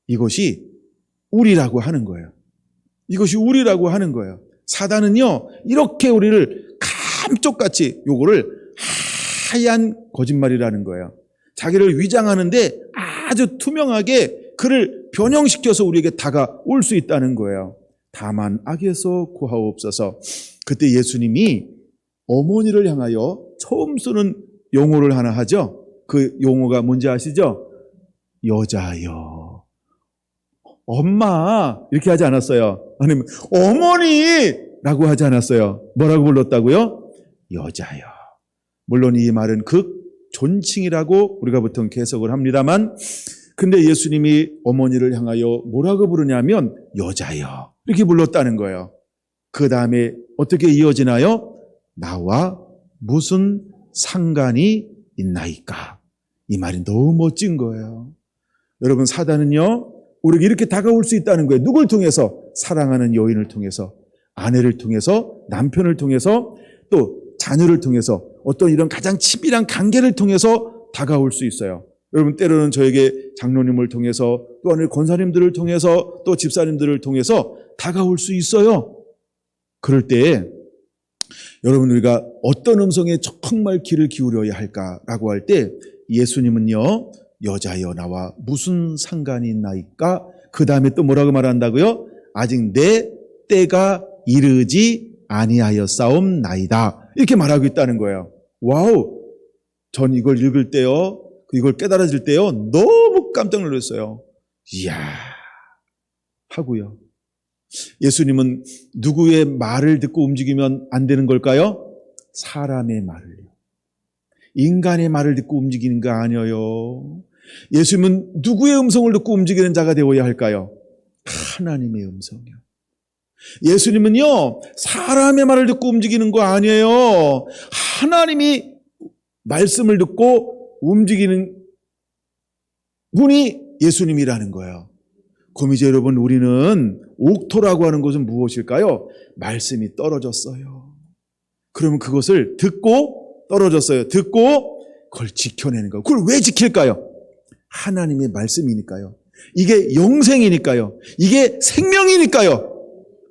이것이 우리라고 하는 거예요. 이것이 우리라고 하는 거예요. 사단은요, 이렇게 우리를 감쪽같이 요거를 하얀 거짓말이라는 거예요. 자기를 위장하는데 아주 투명하게 그를 변형시켜서 우리에게 다가올 수 있다는 거예요. 다만 악에서 구하옵소서. 그때 예수님이 어머니를 향하여 처음 쓰는 용어를 하나 하죠. 그 용어가 뭔지 아시죠? 여자여, 엄마 이렇게 하지 않았어요. 아니면 어머니라고 하지 않았어요. 뭐라고 불렀다고요? 여자여. 물론 이 말은 극존칭이라고 우리가 보통 해석을 합니다만, 근데 예수님이 어머니를 향하여 뭐라고 부르냐면 여자여 이렇게 불렀다는 거예요. 그 다음에 어떻게 이어지나요? 나와 무슨 상관이 있나이까. 이 말이 너무 멋진 거예요. 여러분, 사단은요, 우리에게 이렇게 다가올 수 있다는 거예요. 누굴 통해서? 사랑하는 여인을 통해서, 아내를 통해서, 남편을 통해서, 또 자녀를 통해서, 어떤 이런 가장 친밀한 관계를 통해서 다가올 수 있어요. 여러분, 때로는 저에게 장로님을 통해서, 또는 권사님들을 통해서, 또 집사님들을 통해서 다가올 수 있어요. 그럴 때 여러분, 우리가 어떤 음성에 정말 귀를 기울여야 할까라고 할 때 예수님은요, 여자여 나와 무슨 상관이 있나이까? 그 다음에 또 뭐라고 말한다고요? 아직 내 때가 이르지 아니하였사옵나이다. 이렇게 말하고 있다는 거예요. 와우! 전 이걸 읽을 때요, 이걸 깨달아질 때요, 너무 깜짝 놀랐어요. 이야 하고요. 예수님은 누구의 말을 듣고 움직이면 안 되는 걸까요? 사람의 말을요. 인간의 말을 듣고 움직이는 거 아니에요. 예수님은 누구의 음성을 듣고 움직이는 자가 되어야 할까요? 하나님의 음성이요. 예수님은요, 사람의 말을 듣고 움직이는 거 아니에요. 하나님이 말씀을 듣고 움직이는 분이 예수님이라는 거예요. 그럼 이제 여러분, 우리는 옥토라고 하는 것은 무엇일까요? 말씀이 떨어졌어요. 그러면 그것을 듣고 떨어졌어요. 듣고 그걸 지켜내는 거예요. 그걸 왜 지킬까요? 하나님의 말씀이니까요. 이게 영생이니까요. 이게 생명이니까요.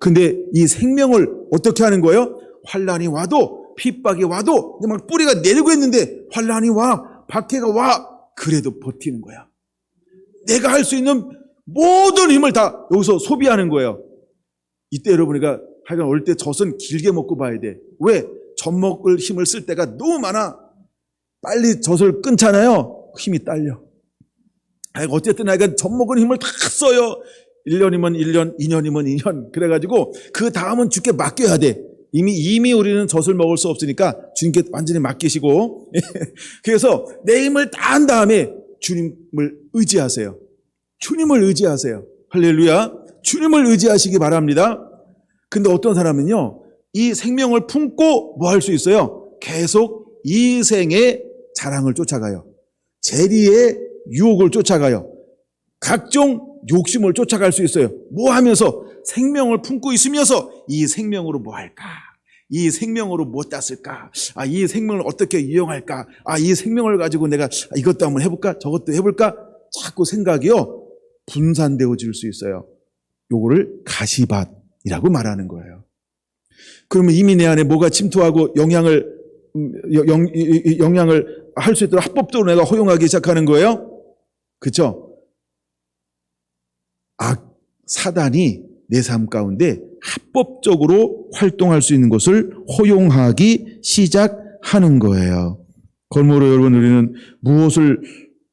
근데 이 생명을 어떻게 하는 거예요? 환난이 와도, 핍박이 와도 막 뿌리가 내리고 있는데 환난이 와, 박해가 와, 그래도 버티는 거야. 내가 할 수 있는 모든 힘을 다 여기서 소비하는 거예요. 이때 여러분이가 하여간 올 때 젖은 길게 먹고 봐야 돼. 왜? 젖 먹을 힘을 쓸 때가 너무 많아. 빨리 젖을 끊잖아요. 힘이 딸려. 어쨌든 하여간 젖 먹은 힘을 다 써요. 1년이면 1년, 2년이면 2년. 그래가지고 그 다음은 주께 맡겨야 돼. 이미 우리는 젖을 먹을 수 없으니까 주님께 완전히 맡기시고. 그래서 내 힘을 다 한 다음에 주님을 의지하세요. 주님을 의지하세요. 할렐루야. 주님을 의지하시기 바랍니다. 근데 어떤 사람은요, 이 생명을 품고 뭐 할 수 있어요? 계속 이생의 자랑을 쫓아가요. 재리의 유혹을 쫓아가요. 각종 욕심을 쫓아갈 수 있어요. 뭐 하면서? 생명을 품고 있으면서 이 생명으로 뭐 할까? 이 생명으로 뭐 땄을까? 이 생명을 어떻게 이용할까? 이 생명을 가지고 내가 이것도 한번 해볼까? 저것도 해볼까? 자꾸 생각이요, 분산되어질 수 있어요. 요거를 가시밭이라고 말하는 거예요. 그러면 이미 내 안에 뭐가 침투하고 영향을 할 수 있도록 합법적으로 내가 허용하기 시작하는 거예요. 그렇죠? 사단이 내 삶 가운데 합법적으로 활동할 수 있는 것을 허용하기 시작하는 거예요. 그러므로 여러분, 우리는 무엇을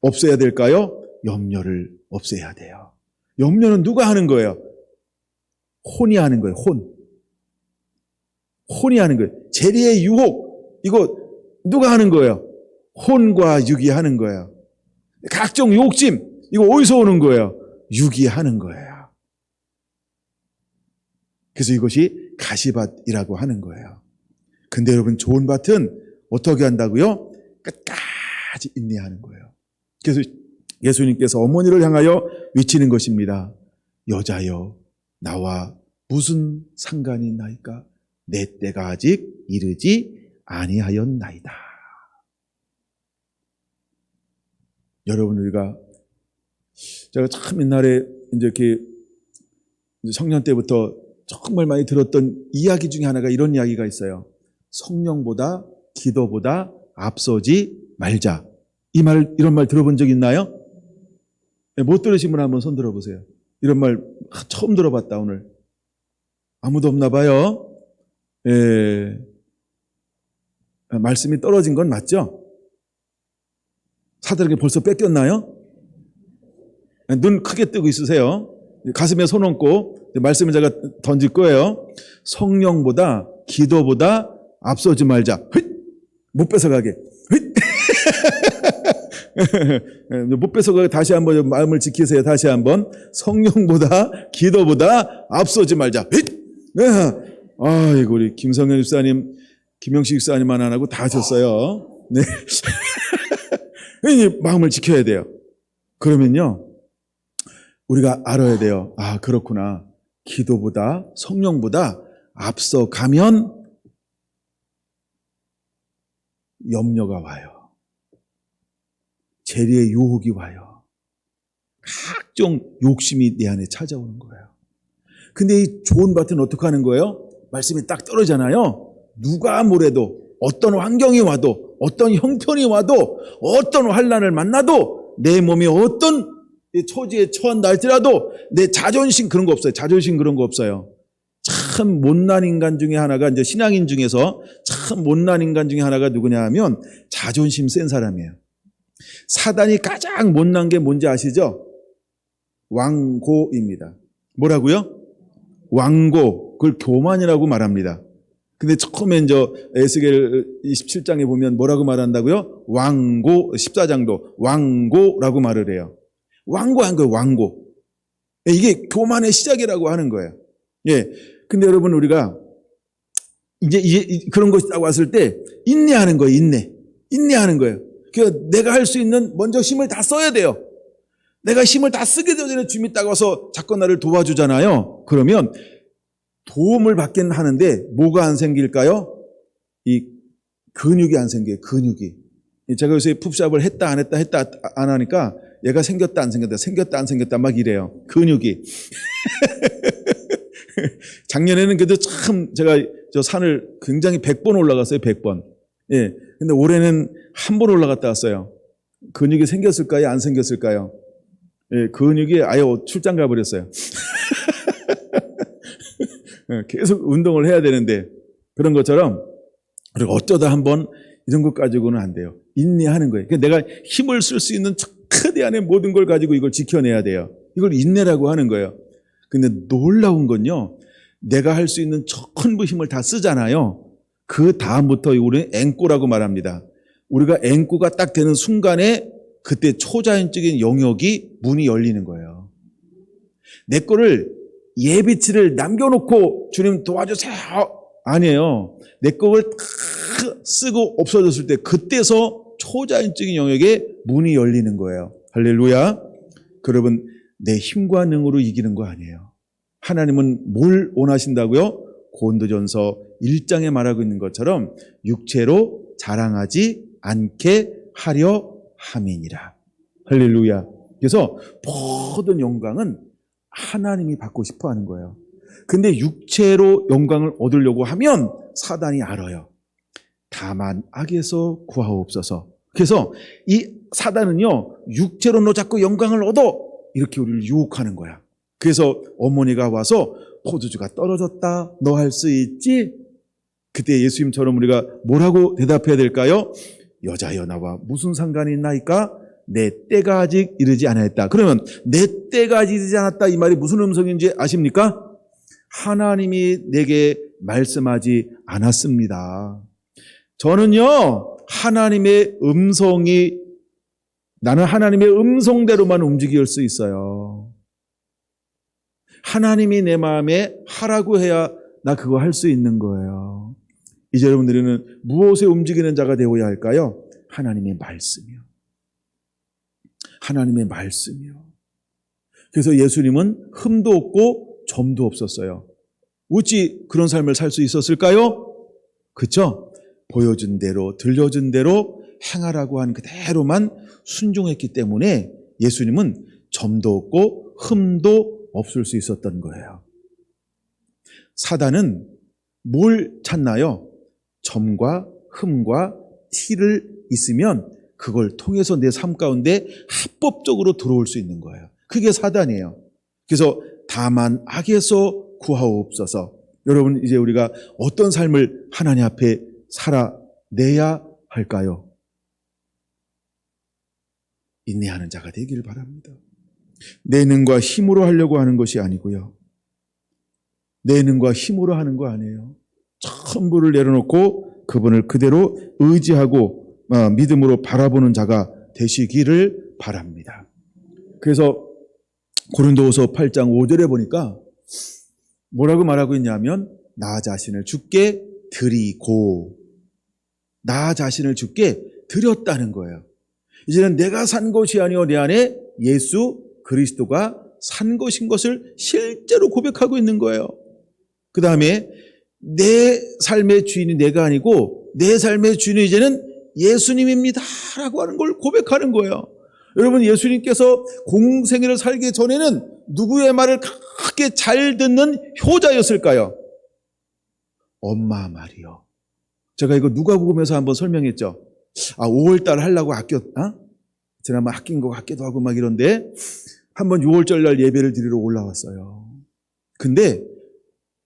없애야 될까요? 염려를 없애야 돼요. 염려는 누가 하는 거예요? 혼이 하는 거예요. 혼이 하는 거예요. 재리의 유혹, 이거 누가 하는 거예요? 혼과 육이 하는 거예요. 각종 욕심, 이거 어디서 오는 거예요? 육이 하는 거예요. 그래서 이것이 가시밭이라고 하는 거예요. 근데 여러분, 좋은 밭은 어떻게 한다고요? 끝까지 인내하는 거예요. 그래서 예수님께서 어머니를 향하여 외치는 것입니다. 여자여, 나와 무슨 상관이 있나이까? 내 때가 아직 이르지 아니하였나이다. 여러분, 우리가 제가 참 옛날에 이렇게 청년 때부터 정말 많이 들었던 이야기 중에 하나가 이런 이야기가 있어요. 성령보다 기도보다 앞서지 말자. 이런 말 들어본 적 있나요? 못 들으신 분 한번 손 들어보세요. 이런 말 처음 들어봤다 오늘. 아무도 없나 봐요. 말씀이 떨어진 건 맞죠? 사들에게 벌써 뺏겼나요? 눈 크게 뜨고 있으세요. 가슴에 손 얹고 말씀을 제가 던질 거예요. 성령보다 기도보다 앞서지 말자. 못 뺏어가게. 못 뺏어가게. 다시 한번 마음을 지키세요. 다시 한번. 성령보다 기도보다 앞서지 말자. 아이고, 우리 김성현 집사님, 김영식 집사님만 안 하고 다 하셨어요. 네. 마음을 지켜야 돼요. 그러면요, 우리가 알아야 돼요. 그렇구나. 기도보다 성령보다 앞서가면 염려가 와요. 재리의 유혹이 와요. 각종 욕심이 내 안에 찾아오는 거예요. 근데 이 좋은 밭은 어떻게 하는 거예요? 말씀이 딱 떨어지잖아요. 누가 뭐래도, 어떤 환경이 와도, 어떤 형편이 와도, 어떤 환난을 만나도, 내 몸이 어떤 처지에 처한다 할지라도 내 자존심 그런 거 없어요. 자존심 그런 거 없어요. 참 못난 인간 중에 하나가, 이제 신앙인 중에서 참 못난 인간 중에 하나가 누구냐 하면 자존심 센 사람이에요. 사단이 가장 못난 게 뭔지 아시죠? 왕고입니다. 뭐라고요? 왕고. 그걸 교만이라고 말합니다. 근데 처음에 이제 에스겔 27장에 보면 뭐라고 말한다고요? 왕고, 14장도 왕고라고 말을 해요. 왕고한 거예요, 왕고. 이게 교만의 시작이라고 하는 거예요. 근데 여러분, 우리가 이제 그런 것이 딱 왔을 때 인내하는 거예요, 인내하는 거예요. 그러니까 내가 할 수 있는 먼저 힘을 다 써야 돼요. 내가 힘을 다 쓰게 되면 주님이 딱 와서 자꾸 나를 도와주잖아요. 그러면 도움을 받긴 하는데 뭐가 안 생길까요? 이 근육이 안 생겨요, 근육이. 제가 요새 풋샵을 했다 안 하니까 얘가 생겼다 안 생겼다 생겼다 안 생겼다 막 이래요. 근육이. 작년에는 그래도 참 제가 저 산을 굉장히 100번 올라갔어요. 100번. 예. 근데 올해는 한 번 올라갔다 왔어요. 근육이 생겼을까요? 안 생겼을까요? 예, 근육이 아예 출장 가버렸어요. 계속 운동을 해야 되는데 그런 것처럼 그리고 어쩌다 한번 이런 것 가지고는 안 돼요. 인내하는 거예요. 그러니까 내가 힘을 쓸 수 있는 최대한의 모든 걸 가지고 이걸 지켜내야 돼요. 이걸 인내라고 하는 거예요. 근데 놀라운 건요. 내가 할 수 있는 전부 힘을 다 쓰잖아요. 그 다음부터 우리는 앵꼬라고 말합니다. 우리가 앵꼬가 딱 되는 순간에 그때 초자연적인 영역이 문이 열리는 거예요. 내 거를 예비치를 남겨놓고 주님 도와주세요. 아니에요. 내 거를 다 쓰고 없어졌을 때 그때서 초자연적인 영역에 문이 열리는 거예요. 할렐루야. 여러분 내 힘과 능으로 이기는 거 아니에요. 하나님은 뭘 원하신다고요? 고린도전서 1장에 말하고 있는 것처럼 육체로 자랑하지 않게 하려 함이니라. 할렐루야. 그래서 모든 영광은 하나님이 받고 싶어 하는 거예요. 근데 육체로 영광을 얻으려고 하면 사단이 알아요. 다만 악에서 구하옵소서. 그래서 이 사단은요, 육체로 너 자꾸 영광을 얻어 이렇게 우리를 유혹하는 거야. 그래서 어머니가 와서 포도주가 떨어졌다. 너 할 수 있지? 그때 예수님처럼 우리가 뭐라고 대답해야 될까요? 여자여 나와 무슨 상관이 있나이까? 내 때가 아직 이르지 않았다. 그러면 내 때가 아직 이르지 않았다 이 말이 무슨 음성인지 아십니까? 하나님이 내게 말씀하지 않았습니다. 저는요, 하나님의 음성이 나는 하나님의 음성대로만 움직일 수 있어요. 하나님이 내 마음에 하라고 해야 나 그거 할 수 있는 거예요. 이제 여러분들은 무엇에 움직이는 자가 되어야 할까요? 하나님의 말씀이요. 하나님의 말씀이요. 그래서 예수님은 흠도 없고 점도 없었어요. 어찌 그런 삶을 살 수 있었을까요? 그렇죠? 보여준 대로 들려준 대로 행하라고 한 그대로만 순종했기 때문에 예수님은 점도 없고 흠도 없을 수 있었던 거예요. 사단은 뭘 찾나요? 점과 흠과 티를 있으면 그걸 통해서 내 삶 가운데 합법적으로 들어올 수 있는 거예요. 그게 사단이에요. 그래서 다만 악에서 구하옵소서. 여러분 이제 우리가 어떤 삶을 하나님 앞에 살아내야 할까요? 인내하는 자가 되기를 바랍니다. 내 능과 힘으로 하려고 하는 것이 아니고요. 내 능과 힘으로 하는 거 아니에요. 전부를 내려놓고 그분을 그대로 의지하고 믿음으로 바라보는 자가 되시기를 바랍니다. 그래서 고린도후서 8장 5절에 보니까 뭐라고 말하고 있냐면 나 자신을 주께 드리고 나 자신을 주께 드렸다는 거예요. 이제는 내가 산 것이 아니오 내 안에 예수 그리스도가 산 것인 것을 실제로 고백하고 있는 거예요. 그 다음에 내 삶의 주인이 내가 아니고 내 삶의 주인은 이제는 예수님입니다 라고 하는 걸 고백하는 거예요. 여러분 예수님께서 공생애를 살기 전에는 누구의 말을 그렇게 잘 듣는 효자였을까요? 엄마 말이요. 제가 이거 누가복음에서 한번 설명했죠. 5월달 하려고 지난번 아낀 것 같기도 하고 막 이런데 한번 6월절 날 예배를 드리러 올라왔어요. 근데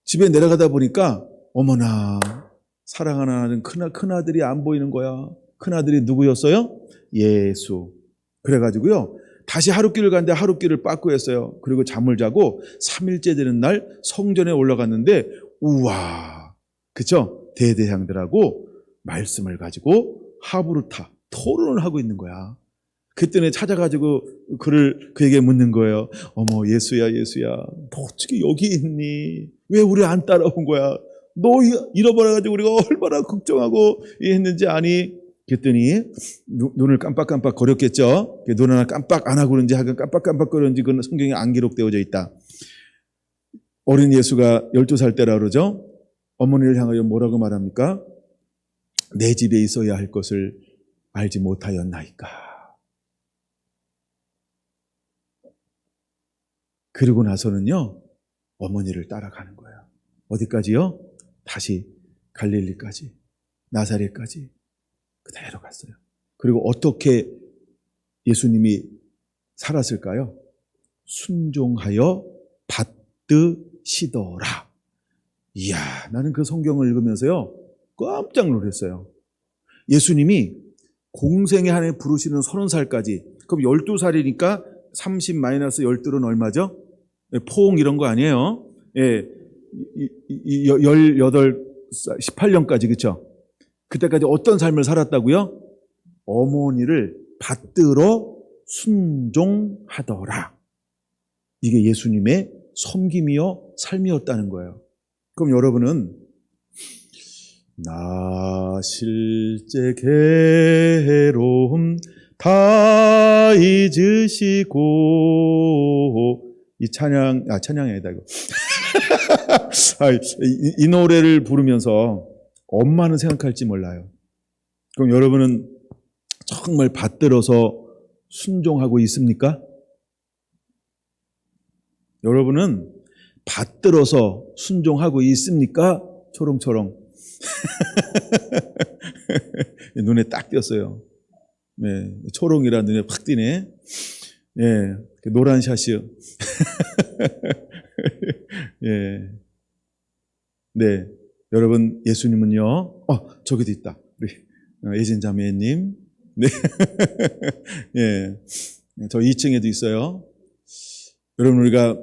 집에 내려가다 보니까 어머나 사랑하는 큰아들이 안 보이는 거야. 큰아들이 누구였어요? 예수. 그래가지고요 다시 하룻길을 갔는데 하룻길을 빠꾸 했어요. 그리고 잠을 자고 3일째 되는 날 성전에 올라갔는데 우와 그쵸? 대대장들하고 말씀을 가지고 하부르타 토론을 하고 있는 거야. 그때는 찾아가지고 그에게 묻는 거예요. 어머 예수야 너 어떻게 여기 있니? 왜 우리 안 따라온 거야? 너 잃어버려가지고 우리가 얼마나 걱정하고 했는지 아니? 그랬더니 눈을 깜빡깜빡 거렸겠죠. 눈 하나 깜빡 안 하고 그런지 하여간 깜빡깜빡 거렸는지 그건 성경에 안 기록되어져 있다. 어린 예수가 12살 때라 그러죠. 어머니를 향하여 뭐라고 말합니까? 내 집에 있어야 할 것을 알지 못하였나이까. 그리고 나서는요, 어머니를 따라가는 거예요. 어디까지요? 다시 갈릴리까지, 나사렛까지 그대로 갔어요. 그리고 어떻게 예수님이 살았을까요? 순종하여 받드시더라. 이야, 나는 그 성경을 읽으면서요, 깜짝 놀랐어요. 예수님이 공생의 한해 부르시는 30살까지, 그럼 12살이니까 30-12는 얼마죠? 포옹 이런 거 아니에요? 예, 18년까지, 그쵸? 그때까지 어떤 삶을 살았다고요? 어머니를 받들어 순종하더라. 이게 예수님의 섬김이요 삶이었다는 거예요. 그럼 여러분은 나 실제 괴로움 다 잊으시고, 이 찬양이 아니다 이거. 이 노래를 부르면서 엄마는 생각할지 몰라요. 그럼 여러분은 정말 받들어서 순종하고 있습니까? 여러분은 받들어서 순종하고 있습니까? 초롱초롱. 눈에 딱 띄었어요. 네, 초롱이라 눈에 확 띄네. 예, 노란 샷이요. 예, 네, 여러분 예수님은요. 저기도 있다. 우리 예진 자매님. 네, 예, 저 2층에도 있어요. 여러분 우리가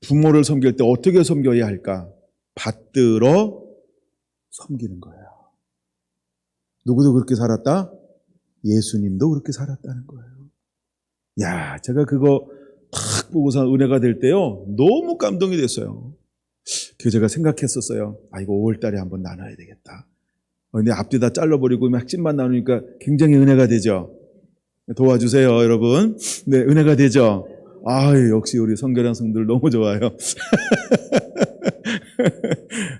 부모를 섬길 때 어떻게 섬겨야 할까? 받들어 섬기는 거예요. 누구도 그렇게 살았다? 예수님도 그렇게 살았다는 거예요. 야, 제가 그거 탁 보고서 은혜가 될 때요, 너무 감동이 됐어요. 그래서 제가 생각했었어요. 이거 5월달에 한번 나눠야 되겠다. 근데 앞뒤 다 잘라버리고 막 찜만 나누니까 굉장히 은혜가 되죠. 도와주세요, 여러분. 네, 은혜가 되죠. 역시 우리 성결한 성들 너무 좋아요.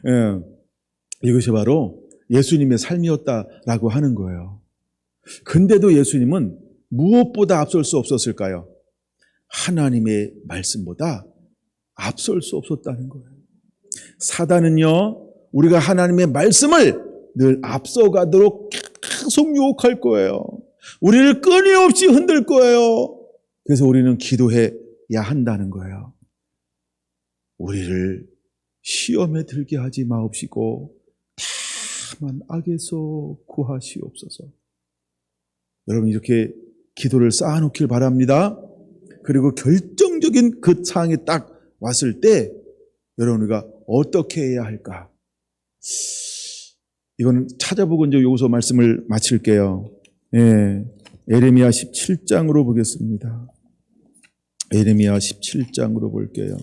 예, 이것이 바로 예수님의 삶이었다라고 하는 거예요. 근데도 예수님은 무엇보다 앞설 수 없었을까요? 하나님의 말씀보다 앞설 수 없었다는 거예요. 사단은요, 우리가 하나님의 말씀을 늘 앞서가도록 계속 유혹할 거예요. 우리를 끊임없이 흔들 거예요. 그래서 우리는 기도해야 한다는 거예요. 우리를 시험에 들게 하지 마옵시고 다만 악에서 구하시옵소서. 여러분 이렇게 기도를 쌓아놓길 바랍니다. 그리고 결정적인 그 상황이 딱 왔을 때 여러분 우리가 어떻게 해야 할까? 이거는 찾아보고 이제 여기서 말씀을 마칠게요. 예, 에레미야 17장으로 보겠습니다. 에레미야 17장으로 볼게요.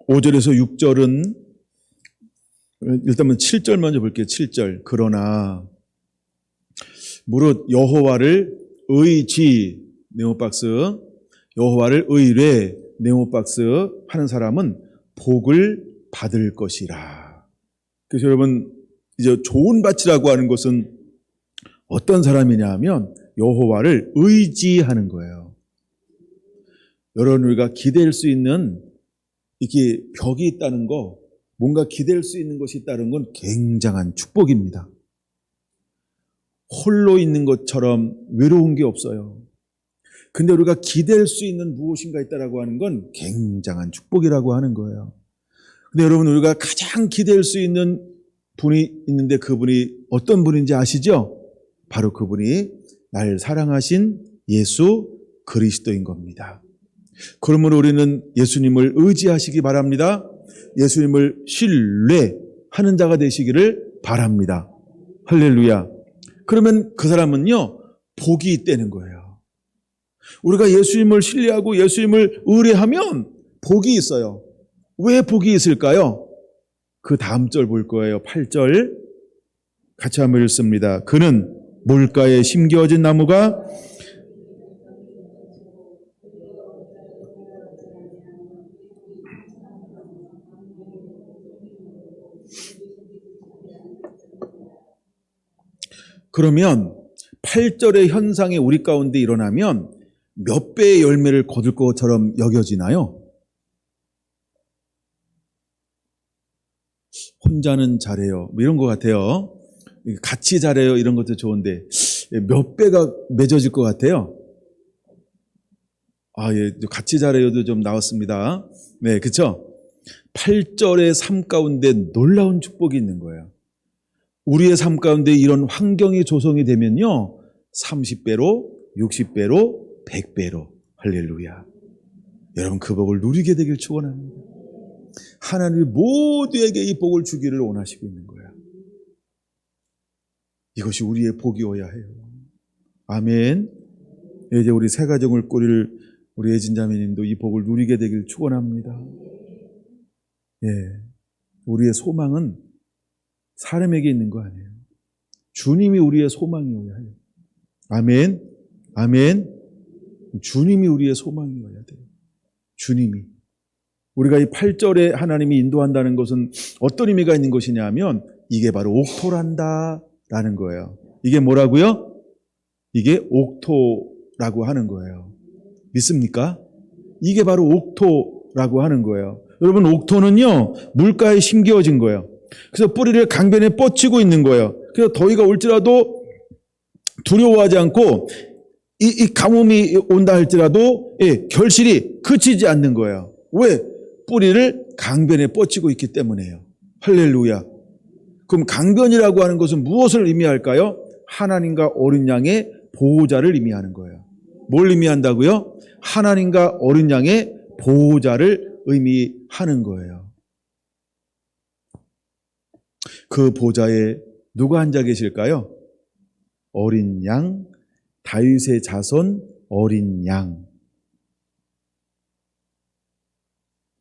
5절에서 6절은 일단은 7절 먼저 볼게요. 7절. 그러나 무릇 여호와를 의지 네모박스, 여호와를 의뢰 네모박스 하는 사람은 복을 받을 것이라. 그래서 여러분 이제 좋은 밭이라고 하는 것은 어떤 사람이냐 하면 여호와를 의지하는 거예요. 여러분 우리가 기댈 수 있는 이렇게 벽이 있다는 거, 뭔가 기댈 수 있는 것이 있다는 건 굉장한 축복입니다. 홀로 있는 것처럼 외로운 게 없어요. 근데 우리가 기댈 수 있는 무엇인가 있다라고 하는 건 굉장한 축복이라고 하는 거예요. 근데 여러분 우리가 가장 기댈 수 있는 분이 있는데 그분이 어떤 분인지 아시죠? 바로 그분이 날 사랑하신 예수 그리스도인 겁니다. 그러므로 우리는 예수님을 의지하시기 바랍니다. 예수님을 신뢰하는 자가 되시기를 바랍니다. 할렐루야. 그러면 그 사람은요, 복이 있다는 거예요. 우리가 예수님을 신뢰하고 예수님을 의뢰하면 복이 있어요. 왜 복이 있을까요? 그 다음 절 볼 거예요. 8절 같이 한번 읽습니다. 그는 물가에 심겨진 나무가 그러면 8절의 현상이 우리 가운데 일어나면 몇 배의 열매를 거둘 것처럼 여겨지나요? 혼자는 잘해요. 뭐 이런 것 같아요. 같이 잘해요. 이런 것도 좋은데 몇 배가 맺어질 것 같아요? 예, 같이 잘해요도 좀 나왔습니다. 네, 그쵸? 8절의 삶 가운데 놀라운 축복이 있는 거예요. 우리의 삶 가운데 이런 환경이 조성이 되면요, 30배로, 60배로, 100배로. 할렐루야. 여러분 그 복을 누리게 되길 축원합니다. 하나님이 모두에게 이 복을 주기를 원하시고 있는 거예요. 이것이 우리의 복이어야 해요. 아멘. 이제 우리 새 가정을 꾸릴 우리 예진자매님도 이 복을 누리게 되길 축원합니다. 예, 우리의 소망은 사람에게 있는 거 아니에요. 주님이 우리의 소망이어야 해요. 아멘. 아멘. 주님이 우리의 소망이어야 돼요. 주님이. 우리가 이 8절에 하나님이 인도한다는 것은 어떤 의미가 있는 것이냐 하면 이게 바로 옥토란다 라는 거예요. 이게 뭐라고요? 이게 옥토라고 하는 거예요. 믿습니까? 이게 바로 옥토라고 하는 거예요. 여러분 옥토는요 물가에 심겨진 거예요. 그래서 뿌리를 강변에 뻗치고 있는 거예요. 그래서 더위가 올지라도 두려워하지 않고 이 가뭄이 온다 할지라도 결실이 그치지 않는 거예요. 왜? 뿌리를 강변에 뻗치고 있기 때문에요. 할렐루야. 그럼 강변이라고 하는 것은 무엇을 의미할까요? 하나님과 어린 양의 보호자를 의미하는 거예요. 뭘 의미한다고요? 하나님과 어린 양의 보호자를 의미하는 거예요. 그 보좌에 누가 앉아 계실까요? 어린 양, 다윗의 자손 어린 양.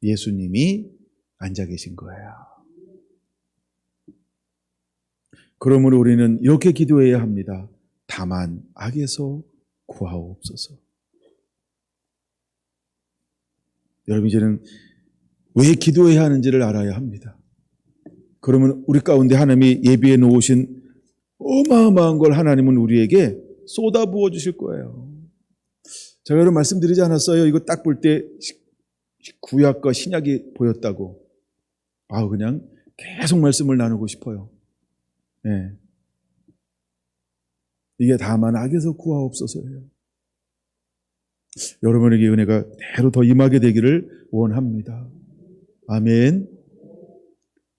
예수님이 앉아 계신 거예요. 그러므로 우리는 이렇게 기도해야 합니다. 다만 악에서 구하옵소서. 여러분 이제는 왜 기도해야 하는지를 알아야 합니다. 그러면 우리 가운데 하나님이 예비해 놓으신 어마어마한 걸 하나님은 우리에게 쏟아부어 주실 거예요. 제가 여러분 말씀드리지 않았어요? 이거 딱 볼 때 구약과 신약이 보였다고. 그냥 계속 말씀을 나누고 싶어요. 네. 이게 다만 악에서 구하옵소서예요. 여러분에게 은혜가 대로 더 임하게 되기를 원합니다. 아멘.